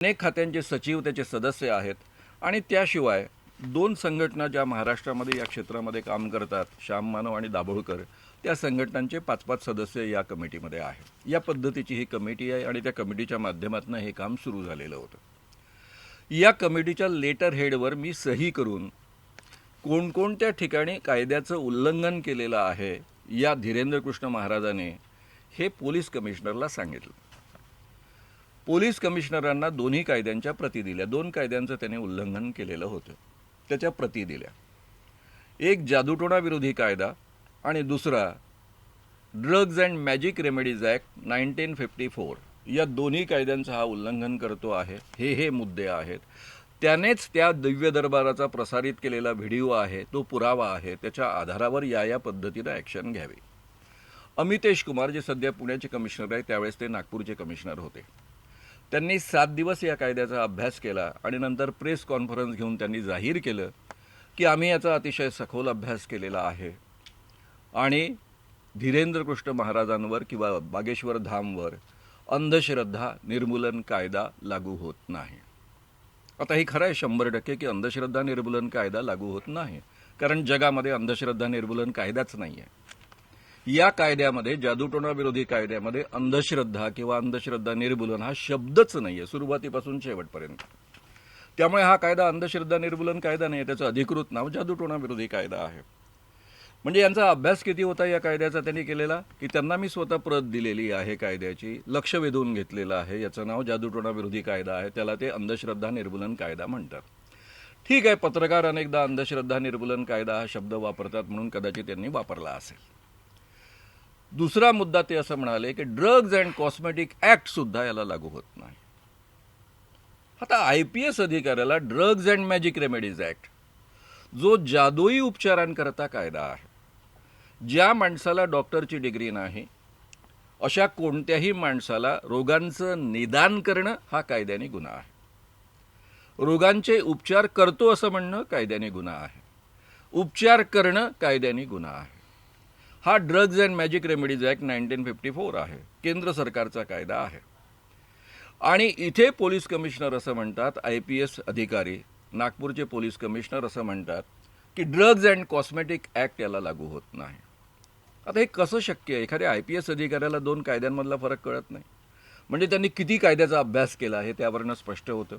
अनेक खात्यांचे सचिव त्याचे सदस्य आहेत आणि त्याशिवाय दोन संघटना ज्या महाराष्ट्रामध्ये या क्षेत्रामध्ये काम करतात, श्याम मानव आणि दाभोळकर, त्या संघटनांचे 5-5 सदस्य या कमिटीमध्ये आहेत. या पद्धतीची ही कमिटी आहे आणि त्या कमिटीच्या माध्यमातून हे काम सुरू झालेलं होतं. या कमिटीच्या लेटर हेडवर मी सही करून कोणकोणत्या ठिकाणी कायद्याचं उल्लंघन केलेलं आहे या धीरेंद्र कृष्ण महाराजाने हे पोलीस कमिशनरला सांगितलं. पोलीस कमिशनरांना दोन्ही कायद्यांच्या प्रती दिल्या. 2 कायद्यांचं त्याने उल्लंघन केलेलं होतं, त्याच्या प्रती दिल्या. एक जादूटोणा विरोधी कायदा आणि दुसरा drugs and magic remedies act 1954, या दोन्ही कायद्यांचं हा उल्लंघन करतो आहे. हे मुद्दे आहेत. त्यानेच त्या दिव्य दरबाराचा प्रसारित केलेला व्हिडिओ आहे, तो पुरावा आहे. त्याच्या आधारावर या पद्धतीनं ॲक्शन घ्यावी. अमितेश कुमार, जे सध्या पुण्याचे कमिशनर आहेत, त्यावेळेस ते नागपूरचे कमिशनर होते, त्यांनी 7 दिवस या कायद्याचा अभ्यास केला आणि नंतर प्रेस कॉन्फरन्स घेऊन त्यांनी जाहीर केलं की आम्ही याचा अतिशय सखोल अभ्यास केलेला आहे आणि धीरेंद्र कृष्ण महाराजांवर किंवा बागेश्वर धामवर अंधश्रद्धा निर्मूलन कायदा लागू होत नाही. आता हे खरं आहे 100% की अंधश्रद्धा निर्मूलन कायदा लागू होत नाही, कारण जगामध्ये अंधश्रद्धा निर्मूलन कायदाच नाही आहे. या कायद्यामध्ये, जादूटोणा विरोधी कायद्यामध्ये, अंधश्रद्धा किंवा अंधश्रद्धा निर्मूलन हा शब्दच नाही आहे सुरुवातीपासून शेवटपर्यंत. त्यामुळे हा कायदा अंधश्रद्धा निर्मूलन कायदा नाही, त्याचं अधिकृत नाव जादूटोणा विरोधी कायदा आहे. म्हणजे यांचा अभ्यास किती होता या कायद्याचा त्यांनी केलेला, की त्यांना मी स्वतः प्रत दिलेली आहे कायद्याची, लक्ष वेधून घेतलेलं आहे. याचं नाव जादूटोणा विरोधी कायदा आहे, त्याला ते अंधश्रद्धा निर्मूलन कायदा म्हणतात. ठीक आहे, पत्रकार अनेकदा अंधश्रद्धा निर्मूलन कायदा हा शब्द वापरतात म्हणून कदाचित त्यांनी वापरला असेल. दुसरा मुद्दा ते असं म्हणाले की ड्रग्ज अँड कॉस्मेटिक ॲक्ट सुद्धा याला लागू होत नाही. आता IPS अधिकाऱ्याला drugs and magic remedies act, जो जादुई उपचारांकरता कायदा आहे, ज्या माणसाला डॉक्टरची डिग्री नाही अशा कोणत्याही माणसाला रोगांचं निदान करणं हा कायद्याने गुन्हा आहे. रोगांचे उपचार करतो असं म्हणणं कायद्याने गुन्हा आहे. उपचार करणं कायद्याने गुन्हा आहे. हा drugs and magic remedies act 1954 आहे, केंद्र सरकारचा कायदा आहे. आणि इथे पोलीस कमिशनर असं म्हणतात, IPS अधिकारी, नागपूरचे पोलीस कमिशनर असं म्हणतात की ड्रग्ज अँड कॉस्मेटिक ॲक्ट याला लागू होत नाही. आता हे कसं शक्य आहे? एखाद्या IPS अधिकाऱ्याला 2 कायद्यांमधला फरक कळत नाही म्हणजे त्यांनी किती कायद्याचा अभ्यास केला हे त्यावरनं स्पष्ट होतं.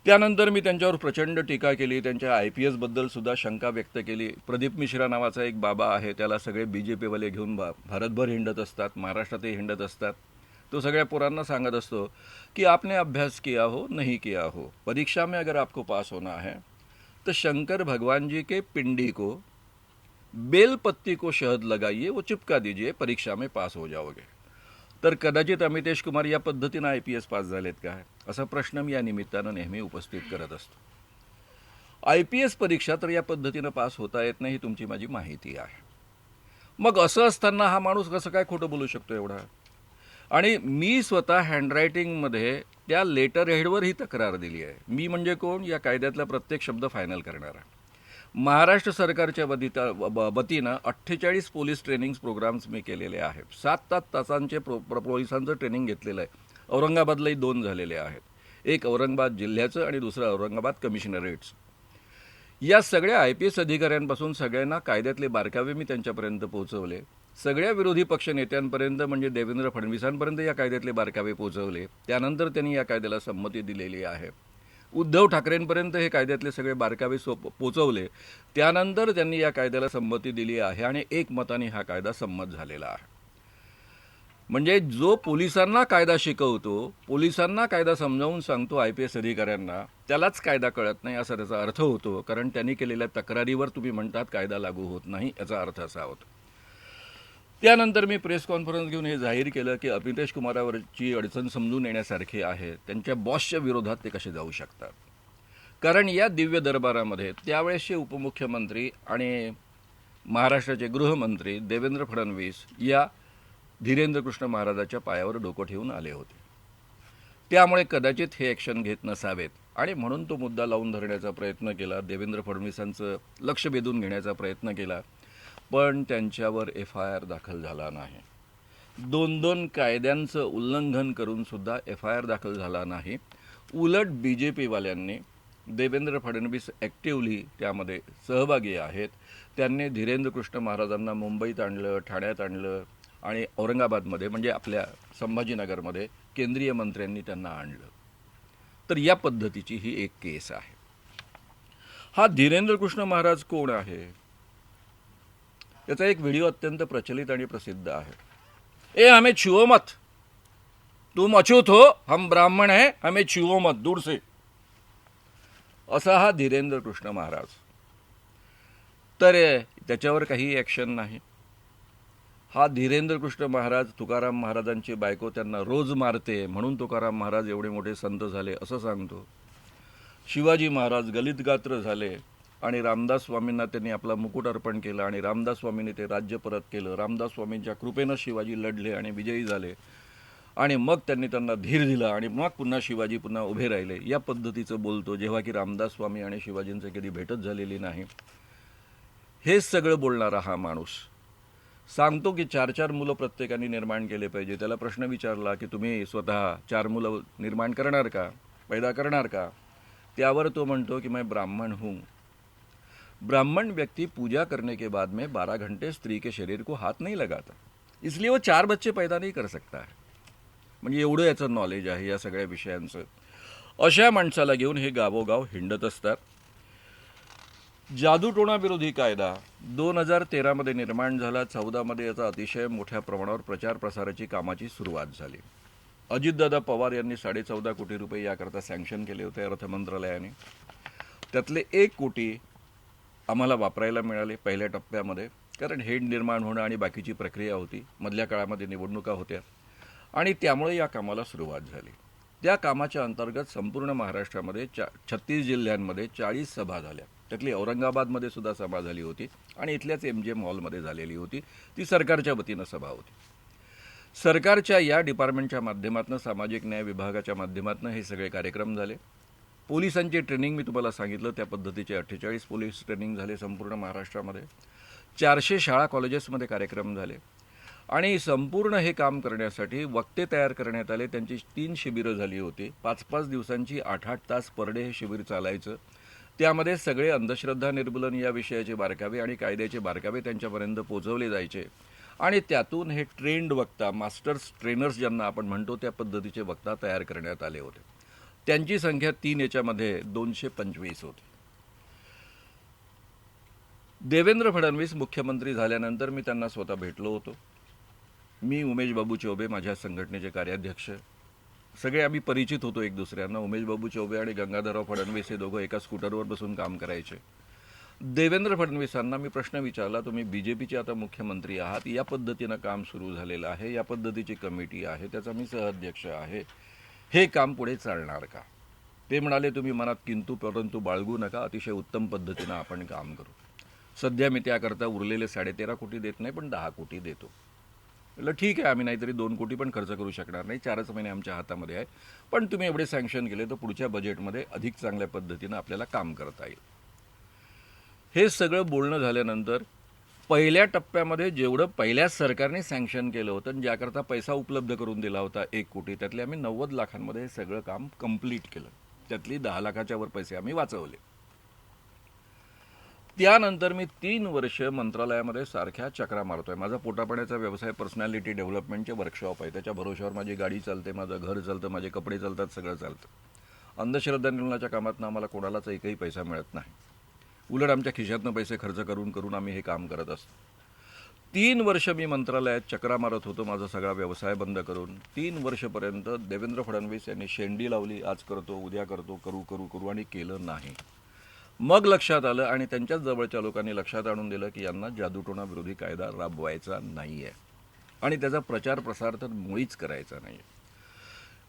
त्यानंतर मी त्यांच्यावर प्रचंड टीका केली, त्यांच्या IPS बद्दल सुद्धा शंका व्यक्त केली. प्रदीप मिश्रा नावाचा एक बाबा आहे, त्याला सगळे BJP वाले घेऊन भारतभर हिंडत असतात, महाराष्ट्रातही हिंडत असतात. तो सगळ्या पोरांना सांगत असतो कि आपने अभ्यास किया हो नहीं किया हो, परीक्षा में अगर आपको पास होना है तो शंकर भगवान जी के पिंडी को बेलपत्ती को शहद लगाइए, वो चिपका दीजिए, परीक्षा में पास हो जाओगे. तर कदाचित अमितेश कुमार या पद्धतीनं IPS पास झालेत का, असा प्रश्न मी या निमित्तानं नेहमी उपस्थित करत असतो. IPS परीक्षा तर या पद्धतीनं पास होता येत नाही, ही तुमची माझी माहिती आहे. मग असं असताना हा माणूस कसं काय खोटं बोलू शकतो एवढा? आणि मी स्वतः हँडरायटिंगमध्ये त्या लेटर हेडवर ही तक्रार दिली आहे. मी म्हणजे कोण? या कायद्यातला प्रत्येक शब्द फायनल करणारा. महाराष्ट्र सरकारच्या वतीनं 48 पोलीस ट्रेनिंग प्रोग्राम्स मी केलेले आहेत. 7-7 तासांचे पोलिसांचं ट्रेनिंग घेतलेलं आहे. औरंगाबादलाही 2 झालेले आहेत, एक औरंगाबाद जिल्ह्याचं आणि दुसरं औरंगाबाद कमिशनरेट्स. या सगळ्या IPS अधिकाऱ्यांपासून सगळ्यांना कायद्यातले बारकावे मी त्यांच्यापर्यंत पोहोचवले. सगळ्या विरोधी पक्ष नेत्यांपर्यंत म्हणजे देवेंद्र फडणवीसांपर्यंत या कायद्यातले बारकावे पोहोचवले. त्यानंतर त्यांनी या कायद्याला संमती दिलेली आहे. उद्धव ठाकरेंपर्यंत हे कायद्यातले सगळे बारकावे पोहोचवले. त्यानंतर त्यांनी या कायद्याला संमती दिली आहे आणि एकमताने हा कायदा संमत झालेला आहे. म्हणजे जो पोलिसांना कायदा शिकवतो, पोलिसांना कायदा समजावून सांगतो IPS अधिकाऱ्यांना, त्यालाच कायदा कळत नाही असा त्याचा अर्थ होतो. कारण त्यांनी केलेल्या तक्रारीवर तुम्ही म्हणतात कायदा लागू होत नाही, याचा अर्थ असा होतो. त्यानंतर मी प्रेस कॉन्फरन्स घेऊन हे जाहीर केलं की अमितेश कुमारावरची अडचण समजून येण्यासारखी आहे. त्यांच्या बॉसच्या विरोधात ते कसे जाऊ शकतात? कारण या दिव्य दरबारामध्ये त्यावेळेसचे उपमुख्यमंत्री आणि महाराष्ट्राचे गृहमंत्री देवेंद्र फडणवीस या धीरेंद्र कृष्ण महाराजाच्या पायावर डोकं ठेवून आले होते. त्यामुळे कदाचित हे ॲक्शन घेत नसावेत आणि म्हणून तो मुद्दा लावून धरण्याचा प्रयत्न केला, देवेंद्र फडणवीसांचं लक्ष वेधून घेण्याचा प्रयत्न केला, पण त्यांच्यावर FIR दाखल झाला नाही. 2-2 कायद्यांचं उल्लंघन करून सुद्धा FIR दाखल झाला नाही. उलट BJPवाल्यांनी देवेंद्र फडणवीस ॲक्टिव्हली त्यामध्ये सहभागी आहेत. त्यांनी धीरेंद्र कृष्ण महाराजांना मुंबईत आणलं, ठाण्यात आणलं आणि औरंगाबादमध्ये म्हणजे आपल्या संभाजीनगरमध्ये केंद्रीय मंत्र्यांनी त्यांना आणलं. तर या पद्धतीची ही एक केस आहे. हा धीरेंद्र कृष्ण महाराज कोण आहे? याचा एक व्हिडिओ अत्यंत प्रचलित आणि प्रसिद्ध आहे. ए हमें छुओ मत, तुम अछूत हो, हम ब्राह्मण है, हमें छुओ मत दूर से, असा हा धीरेंद्र कृष्ण महाराज. तर त्याच्यावर काही ॲक्शन नाही. हा धीरेंद्र कृष्ण महाराज तुकाराम महाराजांची बायको त्यांना रोज मारते म्हणून तुकाराम महाराज एवढे मोठे संत झाले असं सांगतो. शिवाजी महाराज गलित गात्र झाले आणि रामदास स्वामींना त्यांनी आपला मुकुट अर्पण केला आणि रामदास स्वामींनी ते राज्य परत केलं. रामदास स्वामींच्या कृपेनं शिवाजी लढले आणि विजयी झाले आणि मग त्यांनी त्यांना धीर दिला आणि मग पुन्हा शिवाजी पुन्हा उभे राहिले. या पद्धतीचं बोलतो, जेव्हा की रामदास स्वामी आणि शिवाजींचं कधी भेटच झालेली नाही. हेच सगळं बोलणारा हा माणूस सांगतो की 4-4 मुलं प्रत्येकाने निर्माण केले पाहिजे. त्याला प्रश्न विचारला की तुम्ही स्वतः 4 मुलं निर्माण करणार का, पैदा करणार का? त्यावर तो म्हणतो कि मैं ब्राह्मण हूँ. ब्राह्मण व्यक्ति पूजा करने के बाद में 12 घंटे स्त्री के शरीर को हाथ नहीं लगाता, इसलिए वो 4 बच्चे पैदा नहीं कर सकता है. म्हणजे एवढं याचं नॉलेज आहे या सगळ्या विषयांचं. अशा माणसाला घेऊन हे गावोगाव हिंडत असतात. जादूटोणा विरोधी कायदा 2013 निर्माण झाला. 14 याचा अतिशय मोठ्या प्रमाणावर प्रचार प्रसाराची कामाची सुरुवात झाली. अजितदादा पवार यांनी 14.5 कोटी रुपये याकरता सँक्शन केले होते अर्थ मंत्रालयाने. त्यातले 1 कोटी आम्हाला वापरायला मिळाले पहिल्या टप्प्यामध्ये, कारण हेड निर्माण होणं आणि बाकीची प्रक्रिया होती. मधल्या काळामध्ये निवडणुका होत्या आणि त्यामुळे या कामाला सुरुवात झाली. त्या कामाच्या अंतर्गत संपूर्ण महाराष्ट्रामध्ये 36 जिल्ह्यांमध्ये 40 सभा झाल्या. त्यातली औरंगाबादमध्ये सुद्धा सभा झाली होती आणि इथल्याच MGM हॉलमध्ये झालेली होती. ती सरकारच्या वतीनं सभा होती. सरकारच्या या डिपार्टमेंटच्या माध्यमातून, सामाजिक न्याय विभागाच्या माध्यमातून हे सगळे कार्यक्रम झाले. पोलिसांची ट्रेनिंग मी तुम्हाला सांगितलं त्या पद्धतीचे 48 पोलीस ट्रेनिंग झाले संपूर्ण महाराष्ट्रामध्ये. 400 शाळा कॉलेजेसमध्ये कार्यक्रम झाले आणि संपूर्ण हे काम करण्यासाठी वक्ते तयार करण्यात आले. त्यांची 3 शिबिरं झाली होती. 5-5 दिवसांची 8-8 तास पर डे हे शिबिर चालायचं. त्यामध्ये सगळे अंधश्रद्धा निर्मूलन या विषयाचे बारकावे आणि कायद्याचे बारकावे त्यांच्यापर्यंत पोहोचवले जायचे आणि त्यातून हे ट्रेंड वक्ता, मास्टर्स ट्रेनर्स ज्यांना आपण म्हणतो त्या पद्धतीचे वक्ता तयार करण्यात आले होते. त्यांची संख्या 3 याच्यामध्ये 225 होती. देवेंद्र फडणवीस मुख्यमंत्री झाल्यानंतर मी त्यांना स्वतः भेटलो होतो. मी, उमेश बाबू चौबे, माझ्या संघटनेचे कार्याध्यक्ष, सगळे आम्ही परिचित होतो एक दुसऱ्यांना. उमेश बाबू चौबे आणि गंगाधरराव फडणवीस हे दोघं एका स्कूटरवर बसून काम करायचे. देवेंद्र फडणवीसांना मी प्रश्न विचारला, तुम्ही BJPचे आता मुख्यमंत्री आहात, या पद्धतीनं काम सुरू झालेलं आहे, या पद्धतीची कमिटी आहे, त्याचा मी सहअध्यक्ष आहे, हे काम पुढे चालणार का? ते म्हणाले, तुम्ही मनात किंतु परंतु बाळगू नका, अतिशय उत्तम पद्धतीनं आपण काम करू. सध्या मी त्याकरता उरलेले 13.5 कोटी देत नाही, पण 10 कोटी देतो. म्हटलं ठीक आहे, आम्ही नाहीतरी 2 कोटी पण खर्च करू शकणार नाही, 4च महिने आमच्या हातामध्ये आहे, पण तुम्ही एवढे सँक्शन केले तर पुढच्या बजेटमध्ये अधिक चांगल्या पद्धतीनं आपल्याला काम करता येईल. हे सगळं बोलणं झाल्यानंतर पहिल्या टप्प्यामध्ये जेवढं पहिल्याच सरकारने सँक्शन केलं होतं आणि ज्याकरता पैसा उपलब्ध करून दिला होता 1 कोटी, त्यातले आम्ही 90 लाखांमध्ये हे सगळं काम कंप्लीट केलं. त्यातली 10 लाखाच्या वर पैसे आम्ही वाचवले. त्यानंतर मी 3 वर्ष मंत्रालयामध्ये सारख्या चक्रा मारतोय. माझा पोटापाण्याचा व्यवसाय पर्सनॅलिटी डेव्हलपमेंटचे वर्कशॉप आहे. त्याच्या भरोश्यावर माझी गाडी चालते, माझं घर चालतं, माझे कपडे चालतात, सगळं चालतं. अंधश्रद्धा निर्मूलनाच्या कामातनं आम्हाला कोणालाच एकही पैसा मिळत नाही. उलट आमच्या खिशातनं पैसे खर्च करून करून आम्ही हे काम करत असतो. 3 वर्ष मी मंत्रालयात चक्रा मारत होतो, माझा सगळा व्यवसाय बंद करून. 3 वर्षपर्यंत देवेंद्र फडणवीस यांनी शेंडी लावली, आज करतो, उद्या करतो, करू करू करू आणि केलं नाही. मग लक्षात आलं आणि त्यांच्याच जवळच्या लोकांनी लक्षात आणून दिलं की यांना जादूटोणा विरोधी कायदा राबवायचा नाही आहे आणि त्याचा प्रचार प्रसार तर मुळीच करायचा नाही आहे.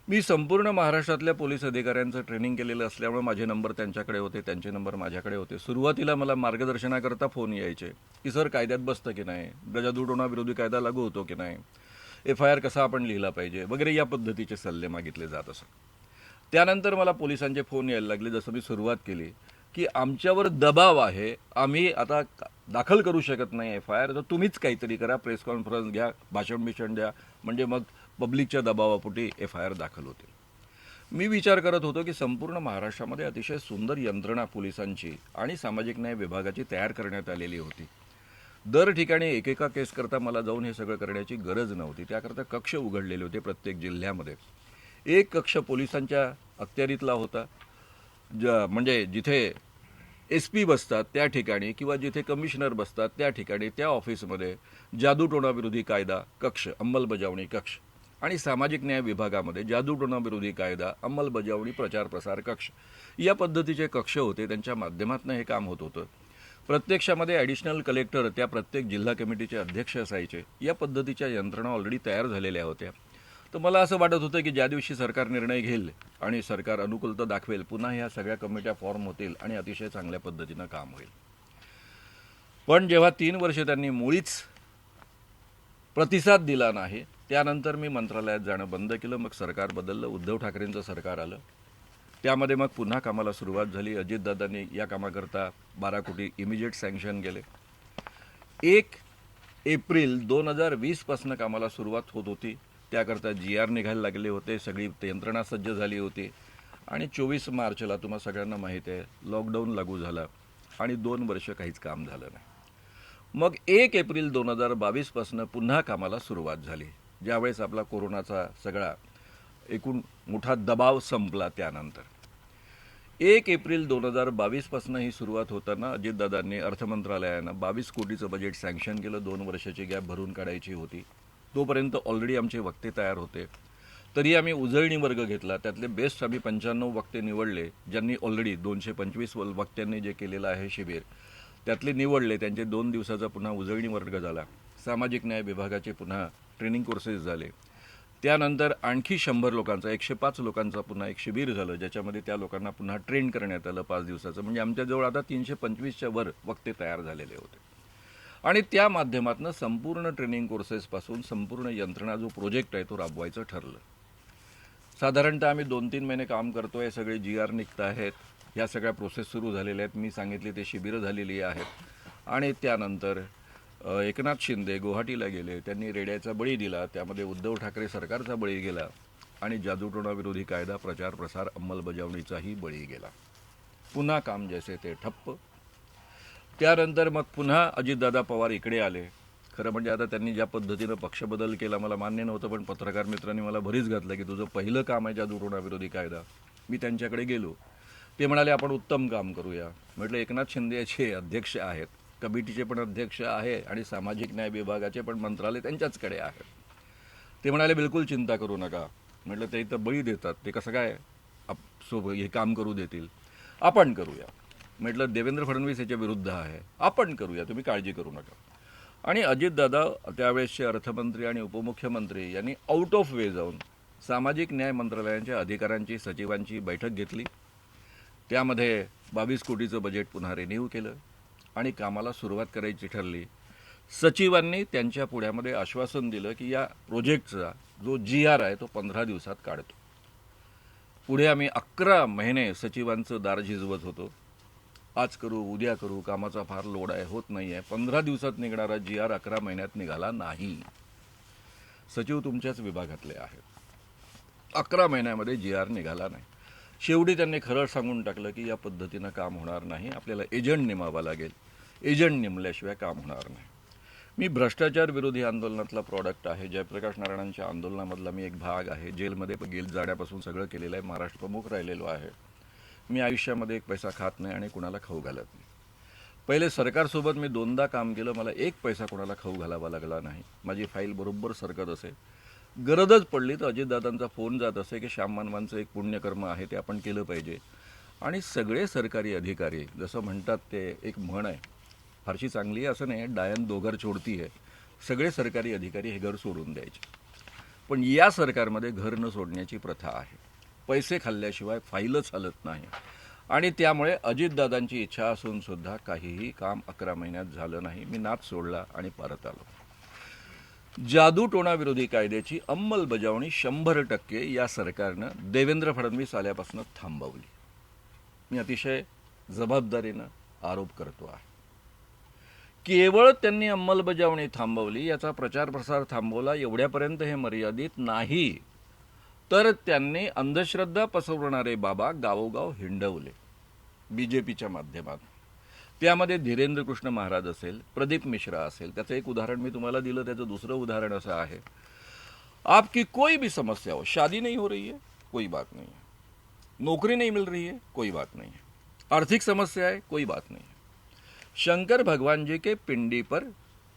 मी संपूर्ण महाराष्ट्रातल्या पोलीस अधिकाऱ्यांचं ट्रेनिंग केलेलं असल्यामुळे माझे नंबर त्यांच्याकडे होते, त्यांचे नंबर माझ्याकडे होते. सुरुवातीला मला मार्गदर्शनाकरता फोन यायचे की सर कायद्यात बसतं की नाही, जादूटोणा विरोधी कायदा लागू होतो की नाही, FIR कसा आपण लिहिला पाहिजे वगैरे या पद्धतीचे सल्ले मागितले जात असत. त्यानंतर मला पोलिसांचे फोन यायला लागले. जसं मी सुरुवात केली की की आमच्यावर दबाव आहे, आम्ही आता दाखल करू शकत नाही FIR, तर तुम्हीच काहीतरी करा, प्रेस कॉन्फरन्स घ्या, भाषण द्या, म्हणजे मग पब्लिकच्या दबावापोटी FIR दाखल होतील. मी विचार करत होतो की संपूर्ण महाराष्ट्रामध्ये अतिशय सुंदर यंत्रणा पोलिसांची आणि सामाजिक न्याय विभागाची तयार करण्यात आलेली होती. दर ठिकाणी एकेका केस करता मला जाऊन हे सगळं करण्याची गरज नव्हती. त्याकरता कक्ष उघडलेले होते प्रत्येक जिल्ह्यामध्ये. एक कक्ष पोलिसांच्या अखत्यारीतला होता, म्हणजे जिथे SP बसतात त्या ठिकाणी किंवा जिथे कमिशनर बसतात त्या ठिकाणी, त्या ऑफिसमध्ये जादूटोणा विरोधी कायदा कक्ष, अंमलबजावणी कक्ष, आणि सामाजिक न्याय विभागामध्ये जादूटोणा विरोधी कायदा अंमलबजावणी प्रचार प्रसार कक्ष, या पद्धतीचे कक्ष होते. त्यांच्या माध्यमातून हे काम होत होतं. प्रत्यक्षामध्ये ॲडिशनल कलेक्टर त्या प्रत्येक जिल्हा कमिटीचे अध्यक्ष असायचे. या पद्धतीच्या यंत्रणा ऑलरेडी तयार झालेल्या होत्या. तर मला असं वाटत होतं की ज्या दिवशी सरकार निर्णय घेईल आणि सरकार अनुकूलता दाखवेल, पुन्हा ह्या सगळ्या कमिट्या फॉर्म होतील आणि अतिशय चांगल्या पद्धतीनं काम होईल. पण जेव्हा 3 वर्ष त्यांनी मुळीच प्रतिसाद दिला नाही, त्यानंतर मी मंत्रालयात जाणं बंद केलं. मग सरकार बदललं, उद्धव ठाकरेंचं सरकार आलं. त्यामध्ये मग पुन्हा कामाला सुरुवात झाली. अजितदादांनी या कामाकरता 12 कोटी इमिजिएट सँक्शन केले. 1 एप्रिल 2020 पासून कामाला सुरुवात होत होती. त्याकरता GR निघायला लागले होते, सगळी यंत्रणा सज्ज झाली होती. आणि 24 मार्चला तुम्हा सगळ्यांना माहीत आहे लॉकडाऊन लागू झाला आणि 2 वर्ष काहीच काम झालं नाही. मग 1 एप्रिल 2022 पासून पुन्हा कामाला सुरुवात झाली, ज्यावेळेस आपला कोरोनाचा सगळा एकूण मोठा दबाव संपला. त्यानंतर 1 एप्रिल 2022 पासून ही सुरुवात होताना अजितदादांनी अर्थमंत्रालयानं 22 कोटीचं बजेट सँक्शन केलं. 2 वर्षाची गॅप भरून काढायची होती. तोपर्यंत ऑलरेडी आमचे वक्ते तयार होते. तरी आम्ही उजळणी वर्ग घेतला. त्यातले बेस्ट आम्ही 95 वक्ते निवडले, ज्यांनी ऑलरेडी 225 वक्त्यांनी जे केलेलं आहे शिबिर, त्यातले निवडले. त्यांचे 2 दिवसाचा पुन्हा उजळणी वर्ग झाला. सामाजिक न्याय विभागाचे पुन्हा ट्रेनिंग कोर्सेस झाले. त्यानंतर आणखी 100 लोकांचा, 105 लोकांचा पुन्हा एक शिबिर झालं, ज्याच्यामध्ये त्या लोकांना पुन्हा ट्रेन करण्यात आलं 5 दिवसाचं. म्हणजे आमच्याजवळ आता 325च्या वर वक्ते तयार झालेले होते. आणि त्या माध्यमातून संपूर्ण ट्रेनिंग कोर्सेसपासून संपूर्ण यंत्रणा जो प्रोजेक्ट आहे तो राबवायचं ठरलं. साधारणतः आम्ही 2-3 महिने काम करतोय. सगळे GR निघत आहेत, ह्या सगळ्या प्रोसेस सुरू झालेल्या आहेत. मी सांगितले ते शिबिरं झालेली आहेत. आणि त्यानंतर एकनाथ शिंदे गुवाहाटीला गेले, त्यांनी रेड्याचा बळी दिला. त्यामध्ये उद्धव ठाकरे सरकारचा बळी गेला आणि जादूटोणा विरोधी कायदा प्रचार प्रसार अंमलबजावणीचाही बळी गेला. पुन्हा काम जैसे ते ठप्प. त्यानंतर मग पुन्हा अजितदादा पवार इकडे आले. खरं म्हणजे आता त्यांनी ज्या पद्धतीनं पक्षबदल केला मला मान्य नव्हतं, पण पत्रकार मित्रांनी मला भरीच घातलं की तुझं पहिलं काम आहे जादूटोणा विरोधी कायदा. मी त्यांच्याकडे गेलो. ते म्हणाले आपण उत्तम काम करूया. म्हटलं एकनाथ शिंदे याचे अध्यक्ष आहेत, कमिटीचे पण अध्यक्ष आहे आणि सामाजिक न्याय विभागाचे पण मंत्रालय त्यांच्याचकडे आहे. ते म्हणाले बिलकुल चिंता करू नका. म्हटलं ते इथं बळी देतात, ते कसं काय हे काम करू देतील, आपण करूया. म्हटलं देवेंद्र फडणवीस याच्या विरुद्ध आहे, आपण करूया, तुम्ही काळजी करू नका. आणि अजितदादा त्यावेळेसचे अर्थमंत्री आणि उपमुख्यमंत्री यांनी आउट ऑफ वे जाऊन सामाजिक न्याय मंत्रालयाच्या अधिकाऱ्यांची, सचिवांची बैठक घेतली. त्यामध्ये 22 कोटीचं बजेट पुन्हा रिन्यू केलं आणि कामाला सुरुवात करायची ठरली. सचिवांनी त्यांच्या पुढ्यामध्ये आश्वासन दिलं की या प्रोजेक्टचा जो GR आहे तो 15 दिवसात काढतो. पुढे आम्ही 11 महिने सचिवांचं दार झिजवत होतो. आज करू, उद्या करू, कामाचा फार लोड आहे, होत नाही आहे. 15 दिवसात निघणारा GR 11 महिन्यात निघाला नाही. सचिव तुमच्याच विभागातले आहेत. 11 महिन्यामध्ये GR निघाला नाही. शेवटी त्यांनी खरं सांगून टाकलं की या पद्धतीनं काम होणार नाही, आपल्याला एजंट नेमावा लागेल, एजंट नेमल्याशिवाय काम होणार नाही. मी भ्रष्टाचार विरोधी आंदोलनातला प्रॉडक्ट आहे. जयप्रकाश नारायणांच्या आंदोलनामधला मी एक भाग आहे. जेलमध्ये जाण्यापासून सगळं केलेलं आहे. महाराष्ट्र प्रमुख राहिलेलो आहे. मी आयुष्यामध्ये एक पैसा खात नाही आणि कुणाला खाऊ घालत नाही. पहिले सरकारसोबत मी 2दा काम केलं, मला 1 पैसा कोणाला खाऊ घालावा लागला नाही. माझी फाईल बरोबर सरकत असे. गरजच पडली तर अजितदादांचा फोन जात असे की श्याम मानवांचं एक पुण्यकर्म आहे, ते आपण केलं पाहिजे. आणि सगळे सरकारी अधिकारी जसं म्हणतात, ते एक म्हण आहे, फारशी चांगली आहे असं नाही, डायन दो घर छोडती आहे. सगळे सरकारी अधिकारी हे घर सोडून द्यायचे. पण या सरकारमध्ये घर न सोडण्याची प्रथा आहे. पैसे खाल्ल्याशिवाय फाईलच हलत नाही. आणि त्यामुळे अजितदादांची इच्छा असून सुद्धा काहीही काम 11 महिन्यात झालं नाही. मी नाद सोडला आणि परत आलो. जादूटोणा विरोधी कायद्याची अंमलबजावणी 100% या सरकारनं देवेंद्र फडणवीस आल्यापासून थांबवली. मी अतिशय जबाबदारीनं आरोप करतो आहे. केवळ त्यांनी अंमलबजावणी थांबवली, याचा प्रचार प्रसार थांबवला, एवढ्यापर्यंत हे मर्यादित नाही, तर त्यांनी अंधश्रद्धा पसरवणारे बाबा गावोगाव हिंडवले बीजेपीच्या माध्यमातून. त्यामध्ये धीरेंद्र कृष्ण महाराज असेल, प्रदीप मिश्रा असेल. त्याचं एक उदाहरण मी तुम्हाला दिलं. त्याचं दुसरं उदाहरण असं आहे, आपकी कोई भी समस्या हो, शादी नहीं हो रही है, कोई बात नहीं है, नौकरी नहीं मिल रही है, कोई बात नहीं है, आर्थिक समस्या है, कोई बात नहीं है, शंकर भगवान जी के पिंडी पर